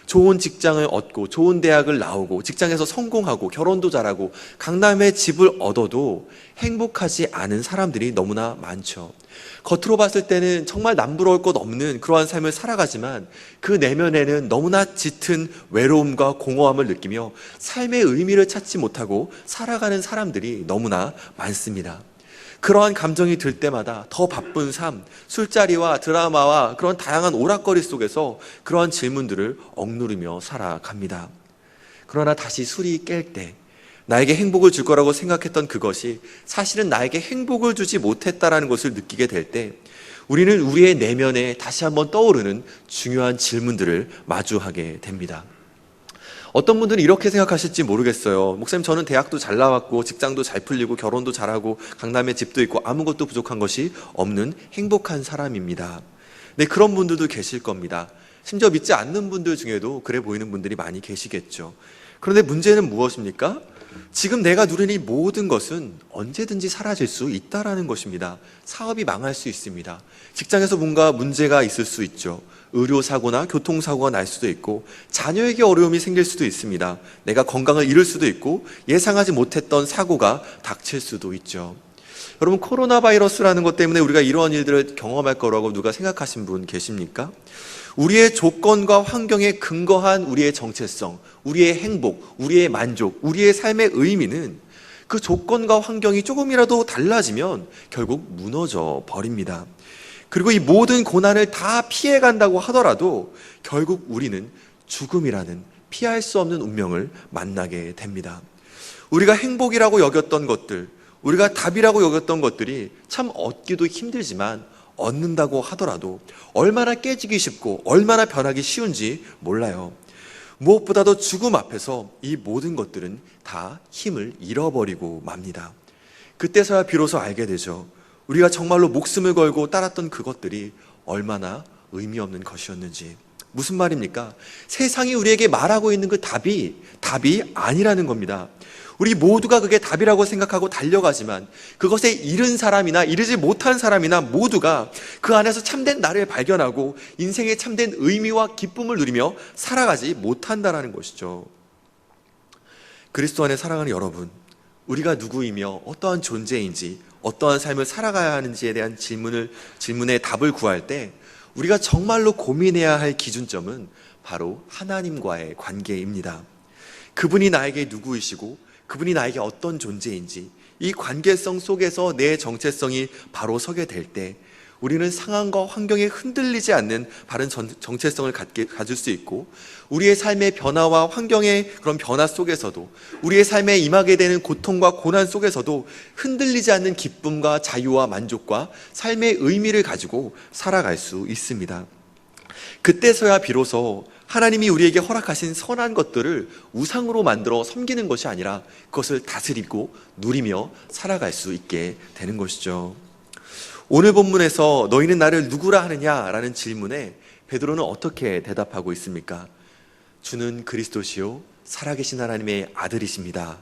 좋은 직장을 얻고 좋은 대학을 나오고 직장에서 성공하고 결혼도 잘하고 강남에 집을 얻어도 행복하지 않은 사람들이 너무나 많죠. 겉으로 봤을 때는 정말 남부러울 것 없는 그러한 삶을 살아가지만 그 내면에는 너무나 짙은 외로움과 공허함을 느끼며 삶의 의미를 찾지 못하고 살아가는 사람들이 너무나 많습니다. 그러한 감정이 들 때마다 더 바쁜 삶, 술자리와 드라마와 그런 다양한 오락거리 속에서 그러한 질문들을 억누르며 살아갑니다. 그러나 다시 술이 깰 때 나에게 행복을 줄 거라고 생각했던 그것이 사실은 나에게 행복을 주지 못했다라는 것을 느끼게 될 때 우리는 우리의 내면에 다시 한번 떠오르는 중요한 질문들을 마주하게 됩니다. 어떤 분들은 이렇게 생각하실지 모르겠어요. 목사님, 저는 대학도 잘 나왔고 직장도 잘 풀리고 결혼도 잘하고 강남에 집도 있고 아무것도 부족한 것이 없는 행복한 사람입니다. 네, 그런 분들도 계실 겁니다. 심지어 믿지 않는 분들 중에도 그래 보이는 분들이 많이 계시겠죠. 그런데 문제는 무엇입니까? 지금 내가 누리는 이 모든 것은 언제든지 사라질 수 있다라는 것입니다. 사업이 망할 수 있습니다. 직장에서 뭔가 문제가 있을 수 있죠. 의료사고나 교통사고가 날 수도 있고 자녀에게 어려움이 생길 수도 있습니다. 내가 건강을 잃을 수도 있고 예상하지 못했던 사고가 닥칠 수도 있죠. 여러분, 코로나 바이러스라는 것 때문에 우리가 이러한 일들을 경험할 거라고 누가 생각하신 분 계십니까? 우리의 조건과 환경에 근거한 우리의 정체성, 우리의 행복, 우리의 만족, 우리의 삶의 의미는 그 조건과 환경이 조금이라도 달라지면 결국 무너져 버립니다. 그리고 이 모든 고난을 다 피해간다고 하더라도 결국 우리는 죽음이라는 피할 수 없는 운명을 만나게 됩니다. 우리가 행복이라고 여겼던 것들, 우리가 답이라고 여겼던 것들이 참 얻기도 힘들지만 얻는다고 하더라도 얼마나 깨지기 쉽고 얼마나 변하기 쉬운지 몰라요. 무엇보다도 죽음 앞에서 이 모든 것들은 다 힘을 잃어버리고 맙니다. 그때서야 비로소 알게 되죠. 우리가 정말로 목숨을 걸고 따랐던 그것들이 얼마나 의미 없는 것이었는지. 무슨 말입니까? 세상이 우리에게 말하고 있는 그 답이 아니라는 겁니다. 우리 모두가 그게 답이라고 생각하고 달려가지만 그것에 이른 사람이나 이르지 못한 사람이나 모두가 그 안에서 참된 나를 발견하고 인생의 참된 의미와 기쁨을 누리며 살아가지 못한다는 것이죠. 그리스도 안에 사랑하는 여러분, 우리가 누구이며 어떠한 존재인지 어떠한 삶을 살아가야 하는지에 대한 질문에 답을 구할 때 우리가 정말로 고민해야 할 기준점은 바로 하나님과의 관계입니다. 그분이 나에게 누구이시고 그분이 나에게 어떤 존재인지 이 관계성 속에서 내 정체성이 바로 서게 될 때 우리는 상황과 환경에 흔들리지 않는 바른 정체성을 가질 수 있고 우리의 삶의 변화와 환경의 그런 변화 속에서도 우리의 삶에 임하게 되는 고통과 고난 속에서도 흔들리지 않는 기쁨과 자유와 만족과 삶의 의미를 가지고 살아갈 수 있습니다. 그때서야 비로소 하나님이 우리에게 허락하신 선한 것들을 우상으로 만들어 섬기는 것이 아니라 그것을 다스리고 누리며 살아갈 수 있게 되는 것이죠. 오늘 본문에서 너희는 나를 누구라 하느냐라는 질문에 베드로는 어떻게 대답하고 있습니까? 주는 그리스도시요 살아계신 하나님의 아들이십니다.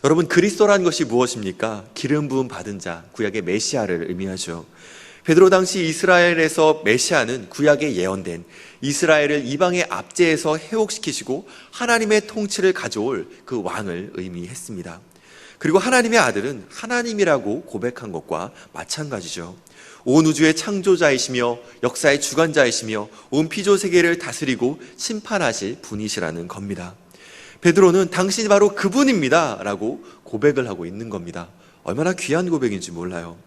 여러분, 그리스도라는 것이 무엇입니까? 기름 부음 받은 자, 구약의 메시아를 의미하죠. 베드로 당시 이스라엘에서 메시아는 구약에 예언된 이스라엘을 이방의 압제에서 회복시키시고 하나님의 통치를 가져올 그 왕을 의미했습니다. 그리고 하나님의 아들은 하나님이라고 고백한 것과 마찬가지죠. 온 우주의 창조자이시며 역사의 주관자이시며 온 피조 세계를 다스리고 심판하실 분이시라는 겁니다. 베드로는 당신이 바로 그분입니다 라고 고백을 하고 있는 겁니다. 얼마나 귀한 고백인지 몰라요.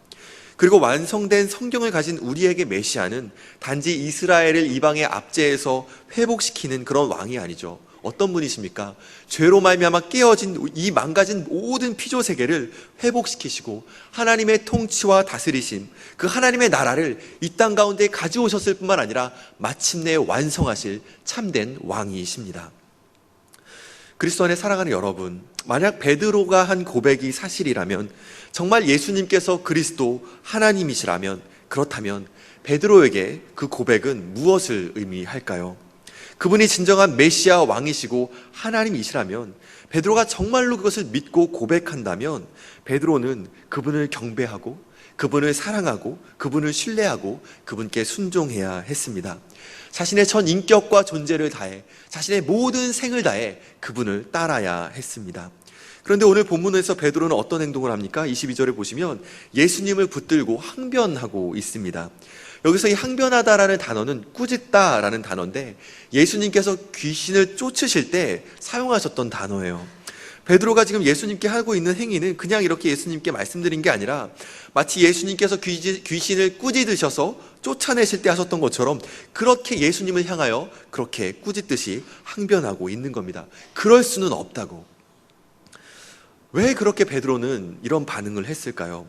그리고 완성된 성경을 가진 우리에게 메시아는 단지 이스라엘을 이방의 압제에서 회복시키는 그런 왕이 아니죠. 어떤 분이십니까? 죄로 말미암아 깨어진 이 망가진 모든 피조 세계를 회복시키시고 하나님의 통치와 다스리심, 그 하나님의 나라를 이 땅 가운데 가져오셨을 뿐만 아니라 마침내 완성하실 참된 왕이십니다. 그리스도 안에 사랑하는 여러분, 만약 베드로가 한 고백이 사실이라면, 정말 예수님께서 그리스도 하나님이시라면, 그렇다면 베드로에게 그 고백은 무엇을 의미할까요? 그분이 진정한 메시아 왕이시고 하나님이시라면 베드로가 정말로 그것을 믿고 고백한다면 베드로는 그분을 경배하고 그분을 사랑하고 그분을 신뢰하고 그분께 순종해야 했습니다. 자신의 전 인격과 존재를 다해 자신의 모든 생을 다해 그분을 따라야 했습니다. 그런데 오늘 본문에서 베드로는 어떤 행동을 합니까? 22절에 보시면 예수님을 붙들고 항변하고 있습니다. 여기서 이 항변하다라는 단어는 꾸짖다라는 단어인데 예수님께서 귀신을 쫓으실 때 사용하셨던 단어예요. 베드로가 지금 예수님께 하고 있는 행위는 그냥 이렇게 예수님께 말씀드린 게 아니라 마치 예수님께서 귀신을 꾸짖으셔서 쫓아내실 때 하셨던 것처럼 그렇게 예수님을 향하여 그렇게 꾸짖듯이 항변하고 있는 겁니다. 그럴 수는 없다고. 왜 그렇게 베드로는 이런 반응을 했을까요?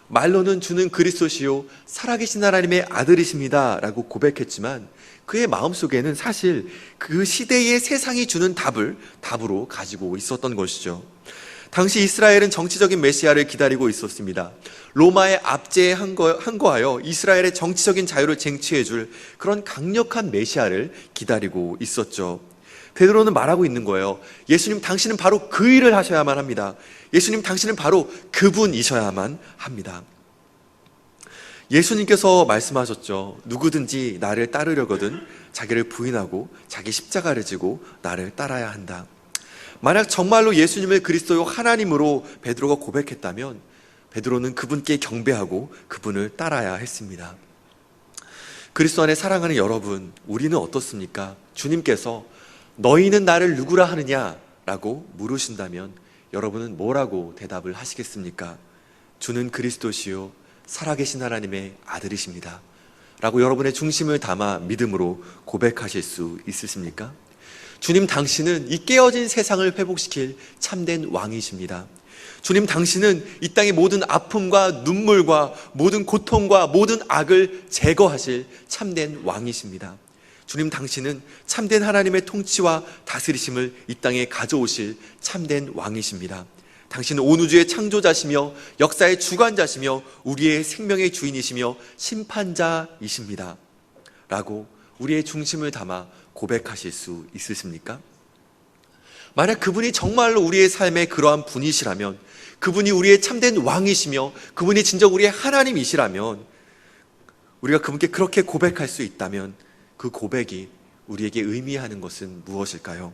말로는 주는 그리스도시요 살아계신 하나님의 아들이십니다 라고 고백했지만 그의 마음속에는 사실 그 시대의 세상이 주는 답으로 가지고 있었던 것이죠. 당시 이스라엘은 정치적인 메시아를 기다리고 있었습니다. 로마의 압제에 항거하여 이스라엘의 정치적인 자유를 쟁취해 줄 그런 강력한 메시아를 기다리고 있었죠. 베드로는 말하고 있는 거예요. 예수님, 당신은 바로 그 일을 하셔야만 합니다. 예수님, 당신은 바로 그분이셔야만 합니다. 예수님께서 말씀하셨죠. 누구든지 나를 따르려거든 자기를 부인하고 자기 십자가를 지고 나를 따라야 한다. 만약 정말로 예수님을 그리스도요 하나님으로 베드로가 고백했다면 베드로는 그분께 경배하고 그분을 따라야 했습니다. 그리스도 안에 사랑하는 여러분, 우리는 어떻습니까? 주님께서 너희는 나를 누구라 하느냐라고 물으신다면 여러분은 뭐라고 대답을 하시겠습니까? 주는 그리스도시요 살아계신 하나님의 아들이십니다 라고 여러분의 중심을 담아 믿음으로 고백하실 수 있으십니까? 주님, 당신은 이 깨어진 세상을 회복시킬 참된 왕이십니다. 주님, 당신은 이 땅의 모든 아픔과 눈물과 모든 고통과 모든 악을 제거하실 참된 왕이십니다. 주님, 당신은 참된 하나님의 통치와 다스리심을 이 땅에 가져오실 참된 왕이십니다. 당신은 온 우주의 창조자시며 역사의 주관자시며 우리의 생명의 주인이시며 심판자이십니다 라고 우리의 중심을 담아 고백하실 수 있으십니까? 만약 그분이 정말로 우리의 삶의 그러한 분이시라면, 그분이 우리의 참된 왕이시며 그분이 진정 우리의 하나님이시라면, 우리가 그분께 그렇게 고백할 수 있다면 그 고백이 우리에게 의미하는 것은 무엇일까요?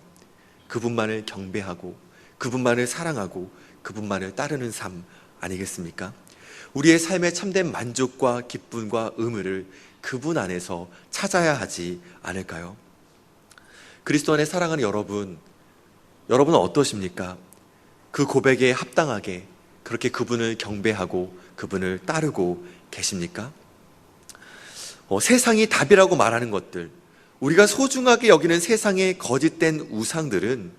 그분만을 경배하고 그분만을 사랑하고 그분만을 따르는 삶 아니겠습니까? 우리의 삶의 참된 만족과 기쁨과 의미를 그분 안에서 찾아야 하지 않을까요? 그리스도 안에 사랑하는 여러분, 여러분은 어떠십니까? 그 고백에 합당하게 그렇게 그분을 경배하고 그분을 따르고 계십니까? 세상이 답이라고 말하는 것들, 우리가 소중하게 여기는 세상의 거짓된 우상들은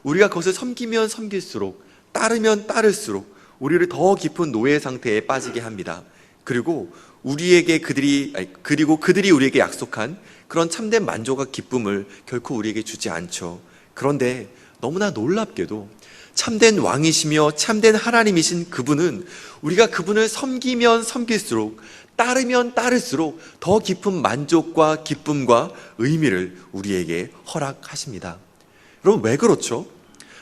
우리가 그것을 섬기면 섬길수록, 따르면 따를수록 우리를 더 깊은 노예 상태에 빠지게 합니다. 그리고 그들이 우리에게 약속한 그런 참된 만족과 기쁨을 결코 우리에게 주지 않죠. 그런데 너무나 놀랍게도 참된 왕이시며 참된 하나님이신 그분은 우리가 그분을 섬기면 섬길수록, 따르면 따를수록 더 깊은 만족과 기쁨과 의미를 우리에게 허락하십니다. 여러분, 왜 그렇죠?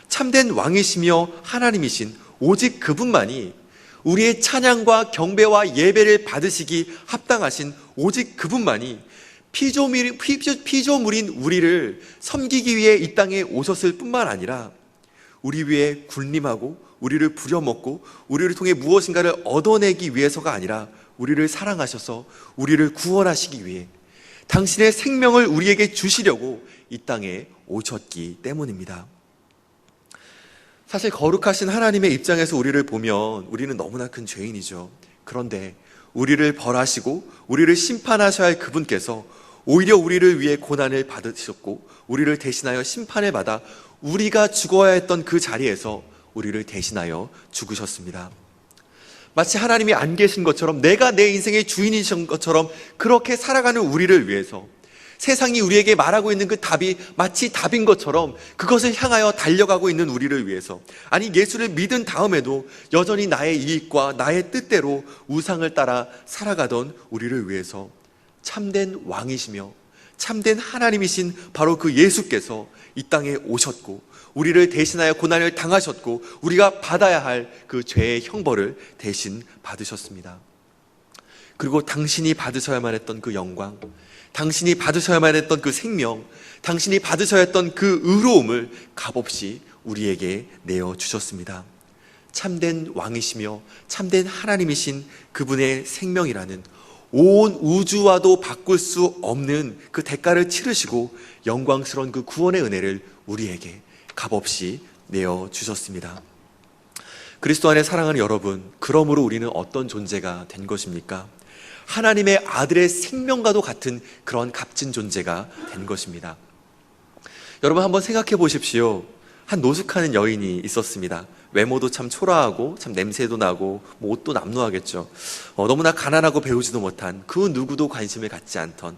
참된 왕이시며 하나님이신 오직 그분만이, 우리의 찬양과 경배와 예배를 받으시기 합당하신 오직 그분만이 피조물인 우리를 섬기기 위해 이 땅에 오셨을 뿐만 아니라 우리 위해 군림하고 우리를 부려먹고 우리를 통해 무엇인가를 얻어내기 위해서가 아니라 우리를 사랑하셔서 우리를 구원하시기 위해 당신의 생명을 우리에게 주시려고 이 땅에 오셨기 때문입니다. 사실 거룩하신 하나님의 입장에서 우리를 보면 우리는 너무나 큰 죄인이죠. 그런데 우리를 벌하시고 우리를 심판하셔야 할 그분께서 오히려 우리를 위해 고난을 받으셨고 우리를 대신하여 심판을 받아 우리가 죽어야 했던 그 자리에서 우리를 대신하여 죽으셨습니다. 마치 하나님이 안 계신 것처럼, 내가 내 인생의 주인이신 것처럼 그렇게 살아가는 우리를 위해서 세상이 우리에게 말하고 있는 그 답이 마치 답인 것처럼 그것을 향하여 달려가고 있는 우리를 위해서, 아니 예수를 믿은 다음에도 여전히 나의 이익과 나의 뜻대로 우상을 따라 살아가던 우리를 위해서 참된 왕이시며 참된 하나님이신 바로 그 예수께서 이 땅에 오셨고 우리를 대신하여 고난을 당하셨고 우리가 받아야 할 그 죄의 형벌을 대신 받으셨습니다. 그리고 당신이 받으셔야만 했던 그 영광, 당신이 받으셔야만 했던 그 생명, 당신이 받으셔야 했던 그 의로움을 값없이 우리에게 내어주셨습니다. 참된 왕이시며 참된 하나님이신 그분의 생명이라는 온 우주와도 바꿀 수 없는 그 대가를 치르시고 영광스러운 그 구원의 은혜를 우리에게 값없이 내어주셨습니다. 그리스도 안에 사랑하는 여러분, 그러므로 우리는 어떤 존재가 된 것입니까? 하나님의 아들의 생명과도 같은 그런 값진 존재가 된 것입니다. 여러분 한번 생각해 보십시오. 한 노숙하는 여인이 있었습니다. 외모도 참 초라하고 참 냄새도 나고 뭐 옷도 남루하겠죠. 너무나 가난하고 배우지도 못한 그 누구도 관심을 갖지 않던,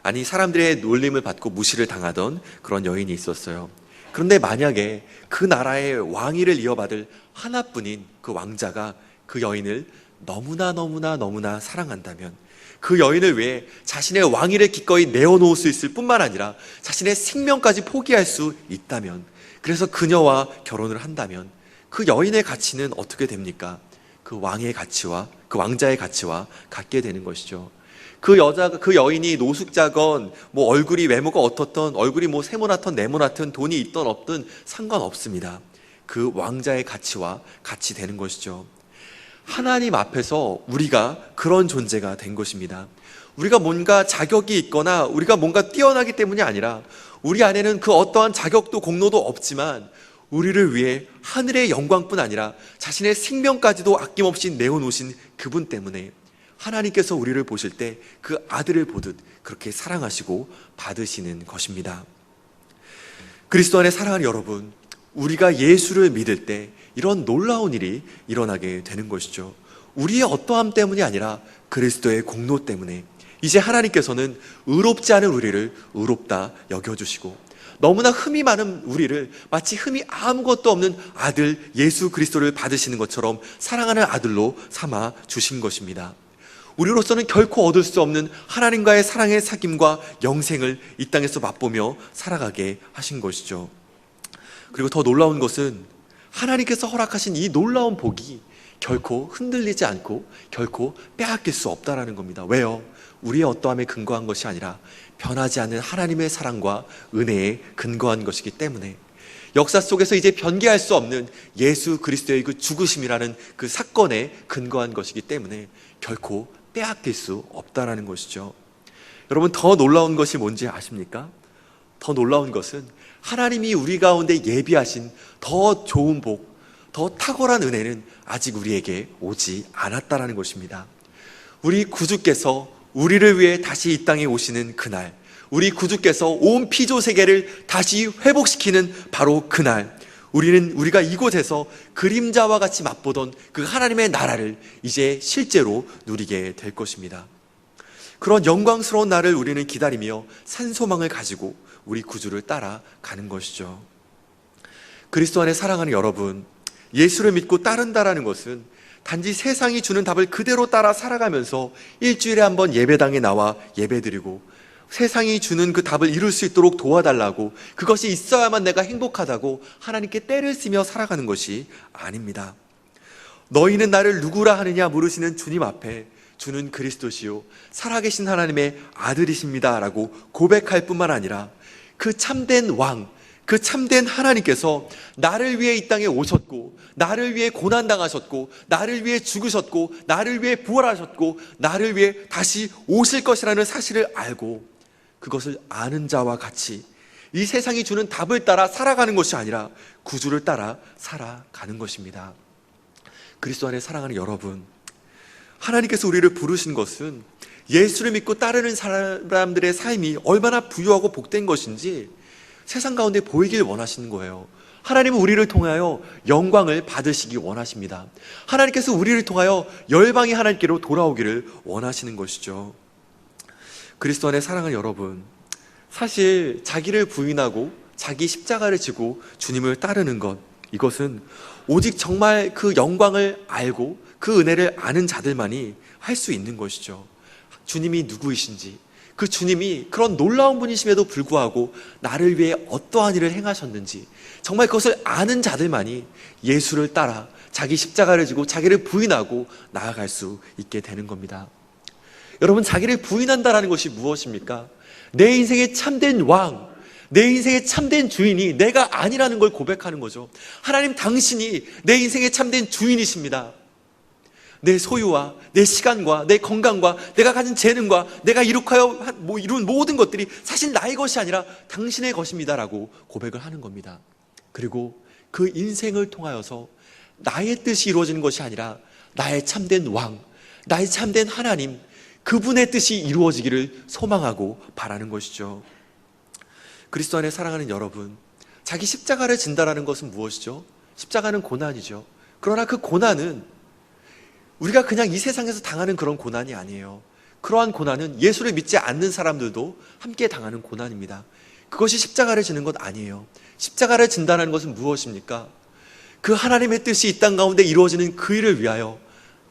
아니 사람들의 놀림을 받고 무시를 당하던 그런 여인이 있었어요. 그런데 만약에 그 나라의 왕위를 이어받을 하나뿐인 그 왕자가 그 여인을 너무나 사랑한다면, 그 여인을 위해 자신의 왕위를 기꺼이 내어놓을 수 있을 뿐만 아니라 자신의 생명까지 포기할 수 있다면, 그래서 그녀와 결혼을 한다면 그 여인의 가치는 어떻게 됩니까? 그 왕의 가치와 그 왕자의 가치와 같게 되는 것이죠. 그 여인이 노숙자건 뭐 얼굴이 외모가 어떻든, 얼굴이 뭐 세모나든 네모나든 돈이 있든 없든 상관없습니다. 그 왕자의 가치와 같이 되는 것이죠. 하나님 앞에서 우리가 그런 존재가 된 것입니다. 우리가 뭔가 자격이 있거나 우리가 뭔가 뛰어나기 때문이 아니라 우리 안에는 그 어떠한 자격도 공로도 없지만 우리를 위해 하늘의 영광뿐 아니라 자신의 생명까지도 아낌없이 내어놓으신 그분 때문에 하나님께서 우리를 보실 때 그 아들을 보듯 그렇게 사랑하시고 받으시는 것입니다. 그리스도 안에 사랑하는 여러분, 우리가 예수를 믿을 때 이런 놀라운 일이 일어나게 되는 것이죠. 우리의 어떠함 때문이 아니라 그리스도의 공로 때문에 이제 하나님께서는 의롭지 않은 우리를 의롭다 여겨주시고 너무나 흠이 많은 우리를 마치 흠이 아무것도 없는 아들 예수 그리스도를 받으시는 것처럼 사랑하는 아들로 삼아 주신 것입니다. 우리로서는 결코 얻을 수 없는 하나님과의 사랑의 사귐과 영생을 이 땅에서 맛보며 살아가게 하신 것이죠. 그리고 더 놀라운 것은 하나님께서 허락하신 이 놀라운 복이 결코 흔들리지 않고 결코 빼앗길 수 없다라는 겁니다. 왜요? 우리의 어떠함에 근거한 것이 아니라 변하지 않는 하나님의 사랑과 은혜에 근거한 것이기 때문에, 역사 속에서 이제 변개할 수 없는 예수 그리스도의 그 죽으심이라는 그 사건에 근거한 것이기 때문에 결코 빼앗길 수 없다라는 것이죠. 여러분, 더 놀라운 것이 뭔지 아십니까? 더 놀라운 것은 하나님이 우리 가운데 예비하신 더 좋은 복, 더 탁월한 은혜는 아직 우리에게 오지 않았다라는 것입니다. 우리 구주께서 우리를 위해 다시 이 땅에 오시는 그날, 우리 구주께서 온 피조 세계를 다시 회복시키는 바로 그날, 우리가 이곳에서 그림자와 같이 맛보던 그 하나님의 나라를 이제 실제로 누리게 될 것입니다. 그런 영광스러운 날을 우리는 기다리며 산소망을 가지고 우리 구주를 따라가는 것이죠. 그리스도 안에 사랑하는 여러분, 예수를 믿고 따른다라는 것은 단지 세상이 주는 답을 그대로 따라 살아가면서 일주일에 한 번 예배당에 나와 예배드리고 세상이 주는 그 답을 이룰 수 있도록 도와달라고, 그것이 있어야만 내가 행복하다고 하나님께 떼를 쓰며 살아가는 것이 아닙니다. 너희는 나를 누구라 하느냐 물으시는 주님 앞에 주는 그리스도시요 살아계신 하나님의 아들이십니다 라고 고백할 뿐만 아니라 그 참된 왕, 그 참된 하나님께서 나를 위해 이 땅에 오셨고, 나를 위해 고난당하셨고, 나를 위해 죽으셨고, 나를 위해 부활하셨고, 나를 위해 다시 오실 것이라는 사실을 알고 그것을 아는 자와 같이 이 세상이 주는 답을 따라 살아가는 것이 아니라 구주를 따라 살아가는 것입니다. 그리스도 안에 사랑하는 여러분, 하나님께서 우리를 부르신 것은 예수를 믿고 따르는 사람들의 삶이 얼마나 부유하고 복된 것인지 세상 가운데 보이길 원하시는 거예요. 하나님은 우리를 통하여 영광을 받으시기 원하십니다. 하나님께서 우리를 통하여 열방이 하나님께로 돌아오기를 원하시는 것이죠. 그리스도 안에 사랑하는 여러분, 사실 자기를 부인하고 자기 십자가를 지고 주님을 따르는 것, 이것은 오직 정말 그 영광을 알고 그 은혜를 아는 자들만이 할 수 있는 것이죠. 주님이 누구이신지, 그 주님이 그런 놀라운 분이심에도 불구하고 나를 위해 어떠한 일을 행하셨는지 정말 그것을 아는 자들만이 예수를 따라 자기 십자가를 지고 자기를 부인하고 나아갈 수 있게 되는 겁니다. 여러분, 자기를 부인한다는 것이 무엇입니까? 내 인생의 참된 왕, 내 인생의 참된 주인이 내가 아니라는 걸 고백하는 거죠. 하나님, 당신이 내 인생의 참된 주인이십니다. 내 소유와 내 시간과 내 건강과 내가 가진 재능과 내가 이룩하여 이룬 모든 것들이 사실 나의 것이 아니라 당신의 것입니다라고 고백을 하는 겁니다. 그리고 그 인생을 통하여서 나의 뜻이 이루어지는 것이 아니라 나의 참된 왕, 나의 참된 하나님, 그분의 뜻이 이루어지기를 소망하고 바라는 것이죠. 그리스도 안에 사랑하는 여러분, 자기 십자가를 진다라는 것은 무엇이죠? 십자가는 고난이죠. 그러나 그 고난은 우리가 그냥 이 세상에서 당하는 그런 고난이 아니에요. 그러한 고난은 예수를 믿지 않는 사람들도 함께 당하는 고난입니다. 그것이 십자가를 지는 것 아니에요. 십자가를 진다는 것은 무엇입니까? 그 하나님의 뜻이 이 땅 가운데 이루어지는 그 일을 위하여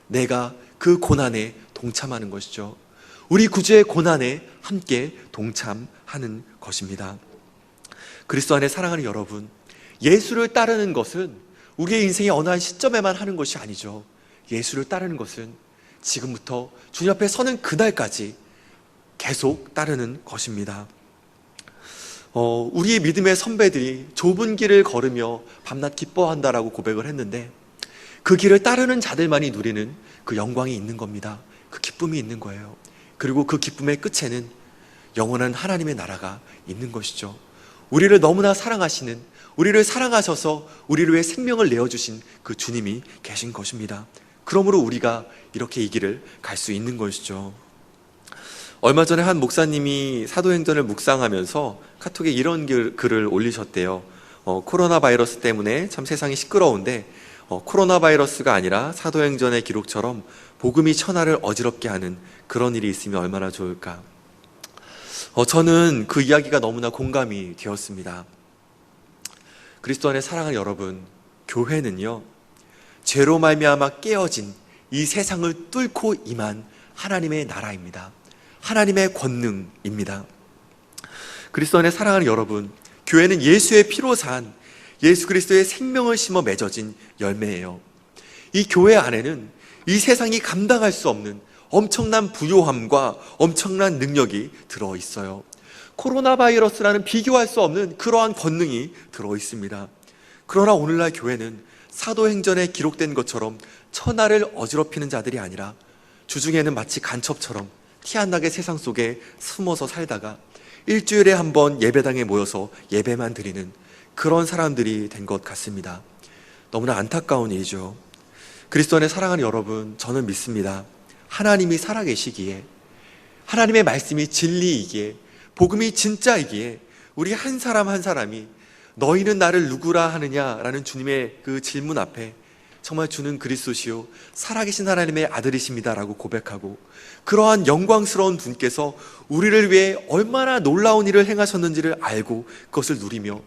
내가 그 고난에 동참하는 것이죠. 우리 구주의 고난에 함께 동참하는 것입니다. 그리스도 안에 사랑하는 여러분, 예수를 따르는 것은 우리의 인생의 어느 한 시점에만 하는 것이 아니죠. 예수를 따르는 것은 지금부터 주님 앞에 서는 그날까지 계속 따르는 것입니다. 우리의 믿음의 선배들이 좁은 길을 걸으며 밤낮 기뻐한다라고 고백을 했는데 그 길을 따르는 자들만이 누리는 그 영광이 있는 겁니다. 그 기쁨이 있는 거예요. 그리고 그 기쁨의 끝에는 영원한 하나님의 나라가 있는 것이죠. 우리를 너무나 사랑하시는, 우리를 사랑하셔서 우리를 위해 생명을 내어주신 그 주님이 계신 것입니다. 그러므로 우리가 이렇게 이 길을 갈 수 있는 것이죠. 얼마 전에 한 목사님이 사도행전을 묵상하면서 카톡에 이런 글을 올리셨대요. 코로나 바이러스 때문에 참 세상이 시끄러운데 코로나 바이러스가 아니라 사도행전의 기록처럼 복음이 천하를 어지럽게 하는 그런 일이 있으면 얼마나 좋을까. 저는 그 이야기가 너무나 공감이 되었습니다. 그리스도 안에 사랑하는 여러분, 교회는요, 죄로 말미암아 깨어진 이 세상을 뚫고 임한 하나님의 나라입니다. 하나님의 권능입니다. 그리스도 안에 사랑하는 여러분, 교회는 예수의 피로 산 예수 그리스도의 생명을 심어 맺어진 열매예요. 이 교회 안에는 이 세상이 감당할 수 없는 엄청난 부요함과 엄청난 능력이 들어 있어요. 코로나 바이러스라는 비교할 수 없는 그러한 권능이 들어 있습니다. 그러나 오늘날 교회는 사도행전에 기록된 것처럼 천하를 어지럽히는 자들이 아니라 주중에는 마치 간첩처럼 티 안 나게 세상 속에 숨어서 살다가 일주일에 한 번 예배당에 모여서 예배만 드리는 그런 사람들이 된 것 같습니다. 너무나 안타까운 일이죠. 그리스도 안에 사랑하는 여러분, 저는 믿습니다. 하나님이 살아계시기에, 하나님의 말씀이 진리이기에, 복음이 진짜이기에 우리 한 사람 한 사람이 너희는 나를 누구라 하느냐라는 주님의 그 질문 앞에 정말 주는 그리스도시요 살아계신 하나님의 아들이십니다라고 고백하고, 그러한 영광스러운 분께서 우리를 위해 얼마나 놀라운 일을 행하셨는지를 알고 그것을 누리며,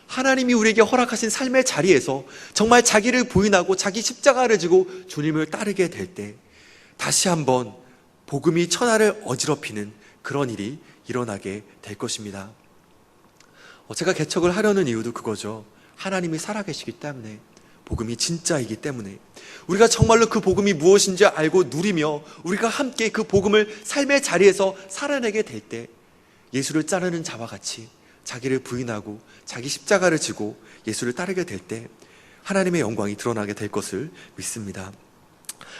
하나님이 우리에게 허락하신 삶의 자리에서 정말 자기를 부인하고 자기 십자가를 지고 주님을 따르게 될 때 다시 한번 복음이 천하를 어지럽히는 그런 일이 일어나게 될 것입니다. 제가 개척을 하려는 이유도 그거죠. 하나님이 살아계시기 때문에, 복음이 진짜이기 때문에 우리가 정말로 그 복음이 무엇인지 알고 누리며 우리가 함께 그 복음을 삶의 자리에서 살아내게 될 때 예수를 따르는 자와 같이 자기를 부인하고 자기 십자가를 지고 예수를 따르게 될 때 하나님의 영광이 드러나게 될 것을 믿습니다.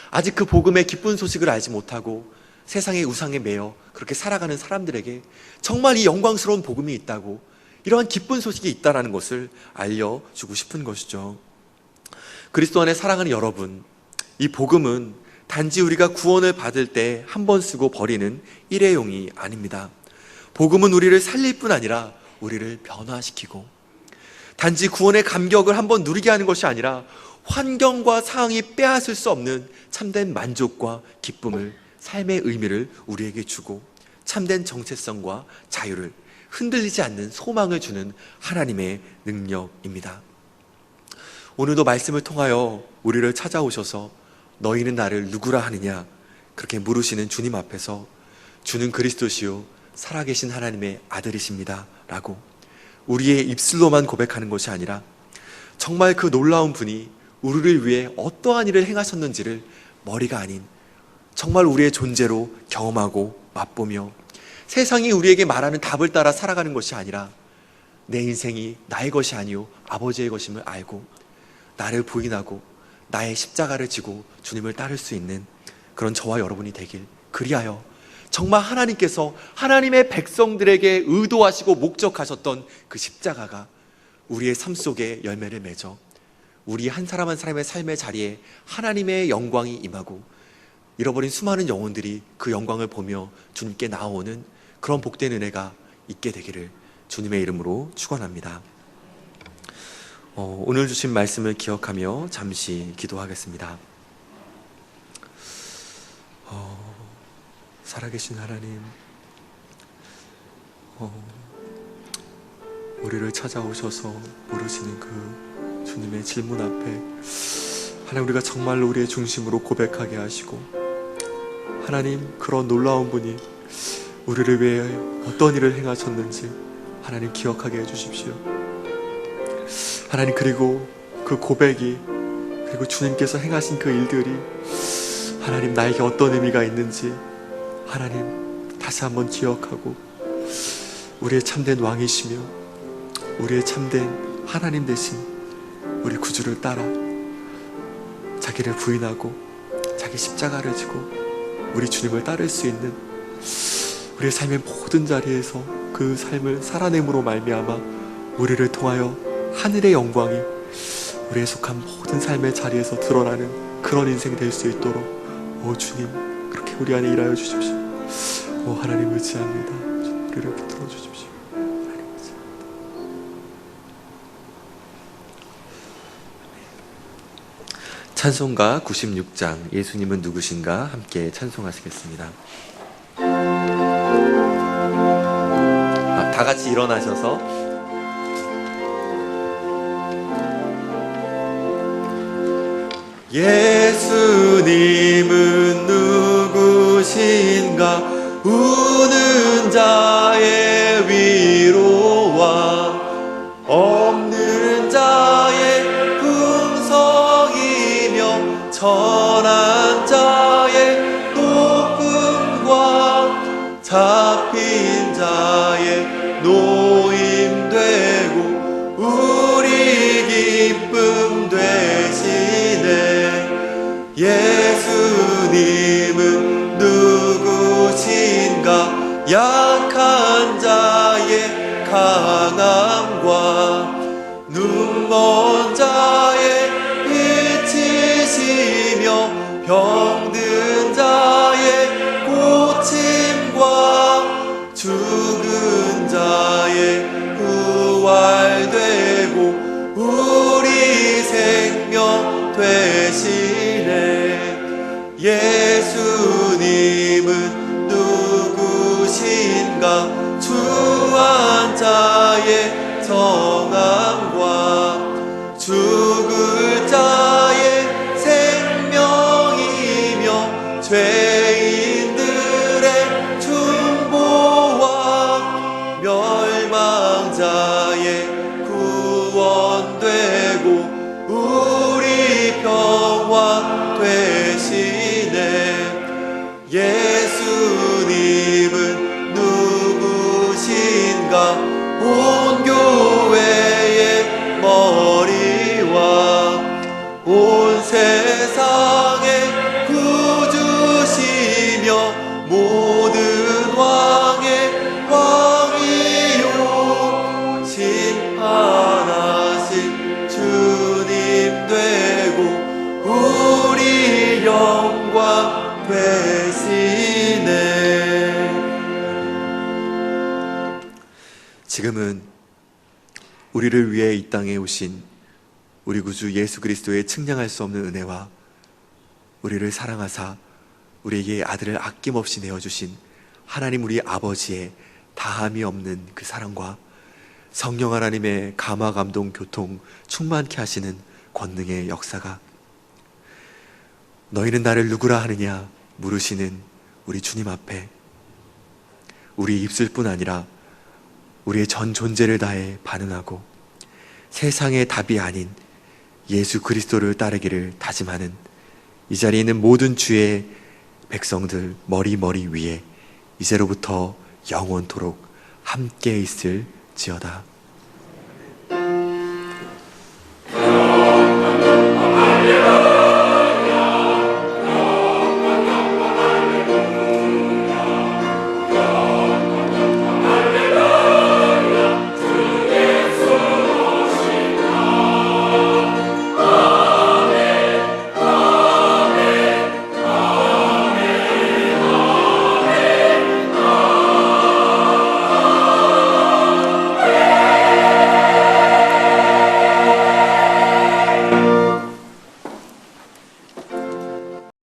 아직 그 복음의 기쁜 소식을 알지 못하고 세상의 우상에 매여 그렇게 살아가는 사람들에게 정말 이 영광스러운 복음이 있다고, 이러한 기쁜 소식이 있다는 것을 알려주고 싶은 것이죠. 그리스도 안에 사랑하는 여러분, 이 복음은 단지 우리가 구원을 받을 때 한 번 쓰고 버리는 일회용이 아닙니다. 복음은 우리를 살릴 뿐 아니라 우리를 변화시키고, 단지 구원의 감격을 한번 누리게 하는 것이 아니라 환경과 상황이 빼앗을 수 없는 참된 만족과 기쁨을, 삶의 의미를 우리에게 주고 참된 정체성과 자유를, 흔들리지 않는 소망을 주는 하나님의 능력입니다. 오늘도 말씀을 통하여 우리를 찾아오셔서 너희는 나를 누구라 하느냐 그렇게 물으시는 주님 앞에서 주는 그리스도시요 살아계신 하나님의 아들이십니다 라고 우리의 입술로만 고백하는 것이 아니라 정말 그 놀라운 분이 우리를 위해 어떠한 일을 행하셨는지를 머리가 아닌 정말 우리의 존재로 경험하고 맛보며, 세상이 우리에게 말하는 답을 따라 살아가는 것이 아니라 내 인생이 나의 것이 아니요 아버지의 것임을 알고 나를 부인하고 나의 십자가를 지고 주님을 따를 수 있는 그런 저와 여러분이 되길, 그리하여 정말 하나님께서 하나님의 백성들에게 의도하시고 목적하셨던 그 십자가가 우리의 삶 속에 열매를 맺어 우리 한 사람 한 사람의 삶의 자리에 하나님의 영광이 임하고 잃어버린 수많은 영혼들이 그 영광을 보며 주님께 나아오는 그런 복된 은혜가 있게 되기를 주님의 이름으로 축원합니다. 오늘 주신 말씀을 기억하며 잠시 기도하겠습니다. 살아계신 하나님, 우리를 찾아오셔서 물으시는 그 주님의 질문 앞에 하나님, 우리가 정말로 우리의 중심으로 고백하게 하시고, 하나님, 그런 놀라운 분이 우리를 위해 어떤 일을 행하셨는지 하나님 기억하게 해주십시오. 하나님, 그리고 그 고백이, 그리고 주님께서 행하신 그 일들이 하나님 나에게 어떤 의미가 있는지 하나님 다시 한번 기억하고, 우리의 참된 왕이시며 우리의 참된 하나님 되신 우리 구주를 따라 자기를 부인하고 자기 십자가를 지고 우리 주님을 따를 수 있는 우리의 삶의 모든 자리에서 그 삶을 살아냄으로 말미암아 우리를 통하여 하늘의 영광이 우리의 속한 모든 삶의 자리에서 드러나는 그런 인생 될 수 있도록 오 주님, 그렇게 우리 안에 일하여 주십시오. 오 하나님 의지합니다. 우리를 이렇게 들어주십시오. 하나님 의지합니다. 찬송가 96장 예수님은 누구신가 함께 찬송하시겠습니다. 다 같이 일어나셔서 예수님은 누구신가, 우는 자의 위로와 없는 자의 풍성이며 천한 자의 높음과 잡힌 자의 노임되고 우리 기쁨 되시네. 예수님은 누구신가, 약한 자의 강함과 눈먼 자의 빛이시며 병든 자의 고침과 죽은 자의 부활되고 우리 생명 되시네. 예수님은 누구신가? 주한 자의 정함과 죽을 자의 생명이며 죄인들의 중보와 멸망자의 구원되고 우리 평화 되시네. 예수님은 누구신가? 온 교회의 머리와 온 세상의 구주시며 모든 왕의 왕이요 심판하신 주님 되고 우리 영광 되시네. 지금은 우리를 위해 이 땅에 오신 우리 구주 예수 그리스도의 측량할 수 없는 은혜와 우리를 사랑하사 우리에게 아들을 아낌없이 내어주신 하나님 우리 아버지의 다함이 없는 그 사랑과 성령 하나님의 감화 감동 교통 충만케 하시는 권능의 역사가 너희는 나를 누구라 하느냐 물으시는 우리 주님 앞에 우리 입술뿐 아니라 우리의 전 존재를 다해 반응하고 세상의 답이 아닌 예수 그리스도를 따르기를 다짐하는 이 자리에 있는 모든 주의 백성들 머리 위에 이제로부터 영원토록 함께 있을지어다.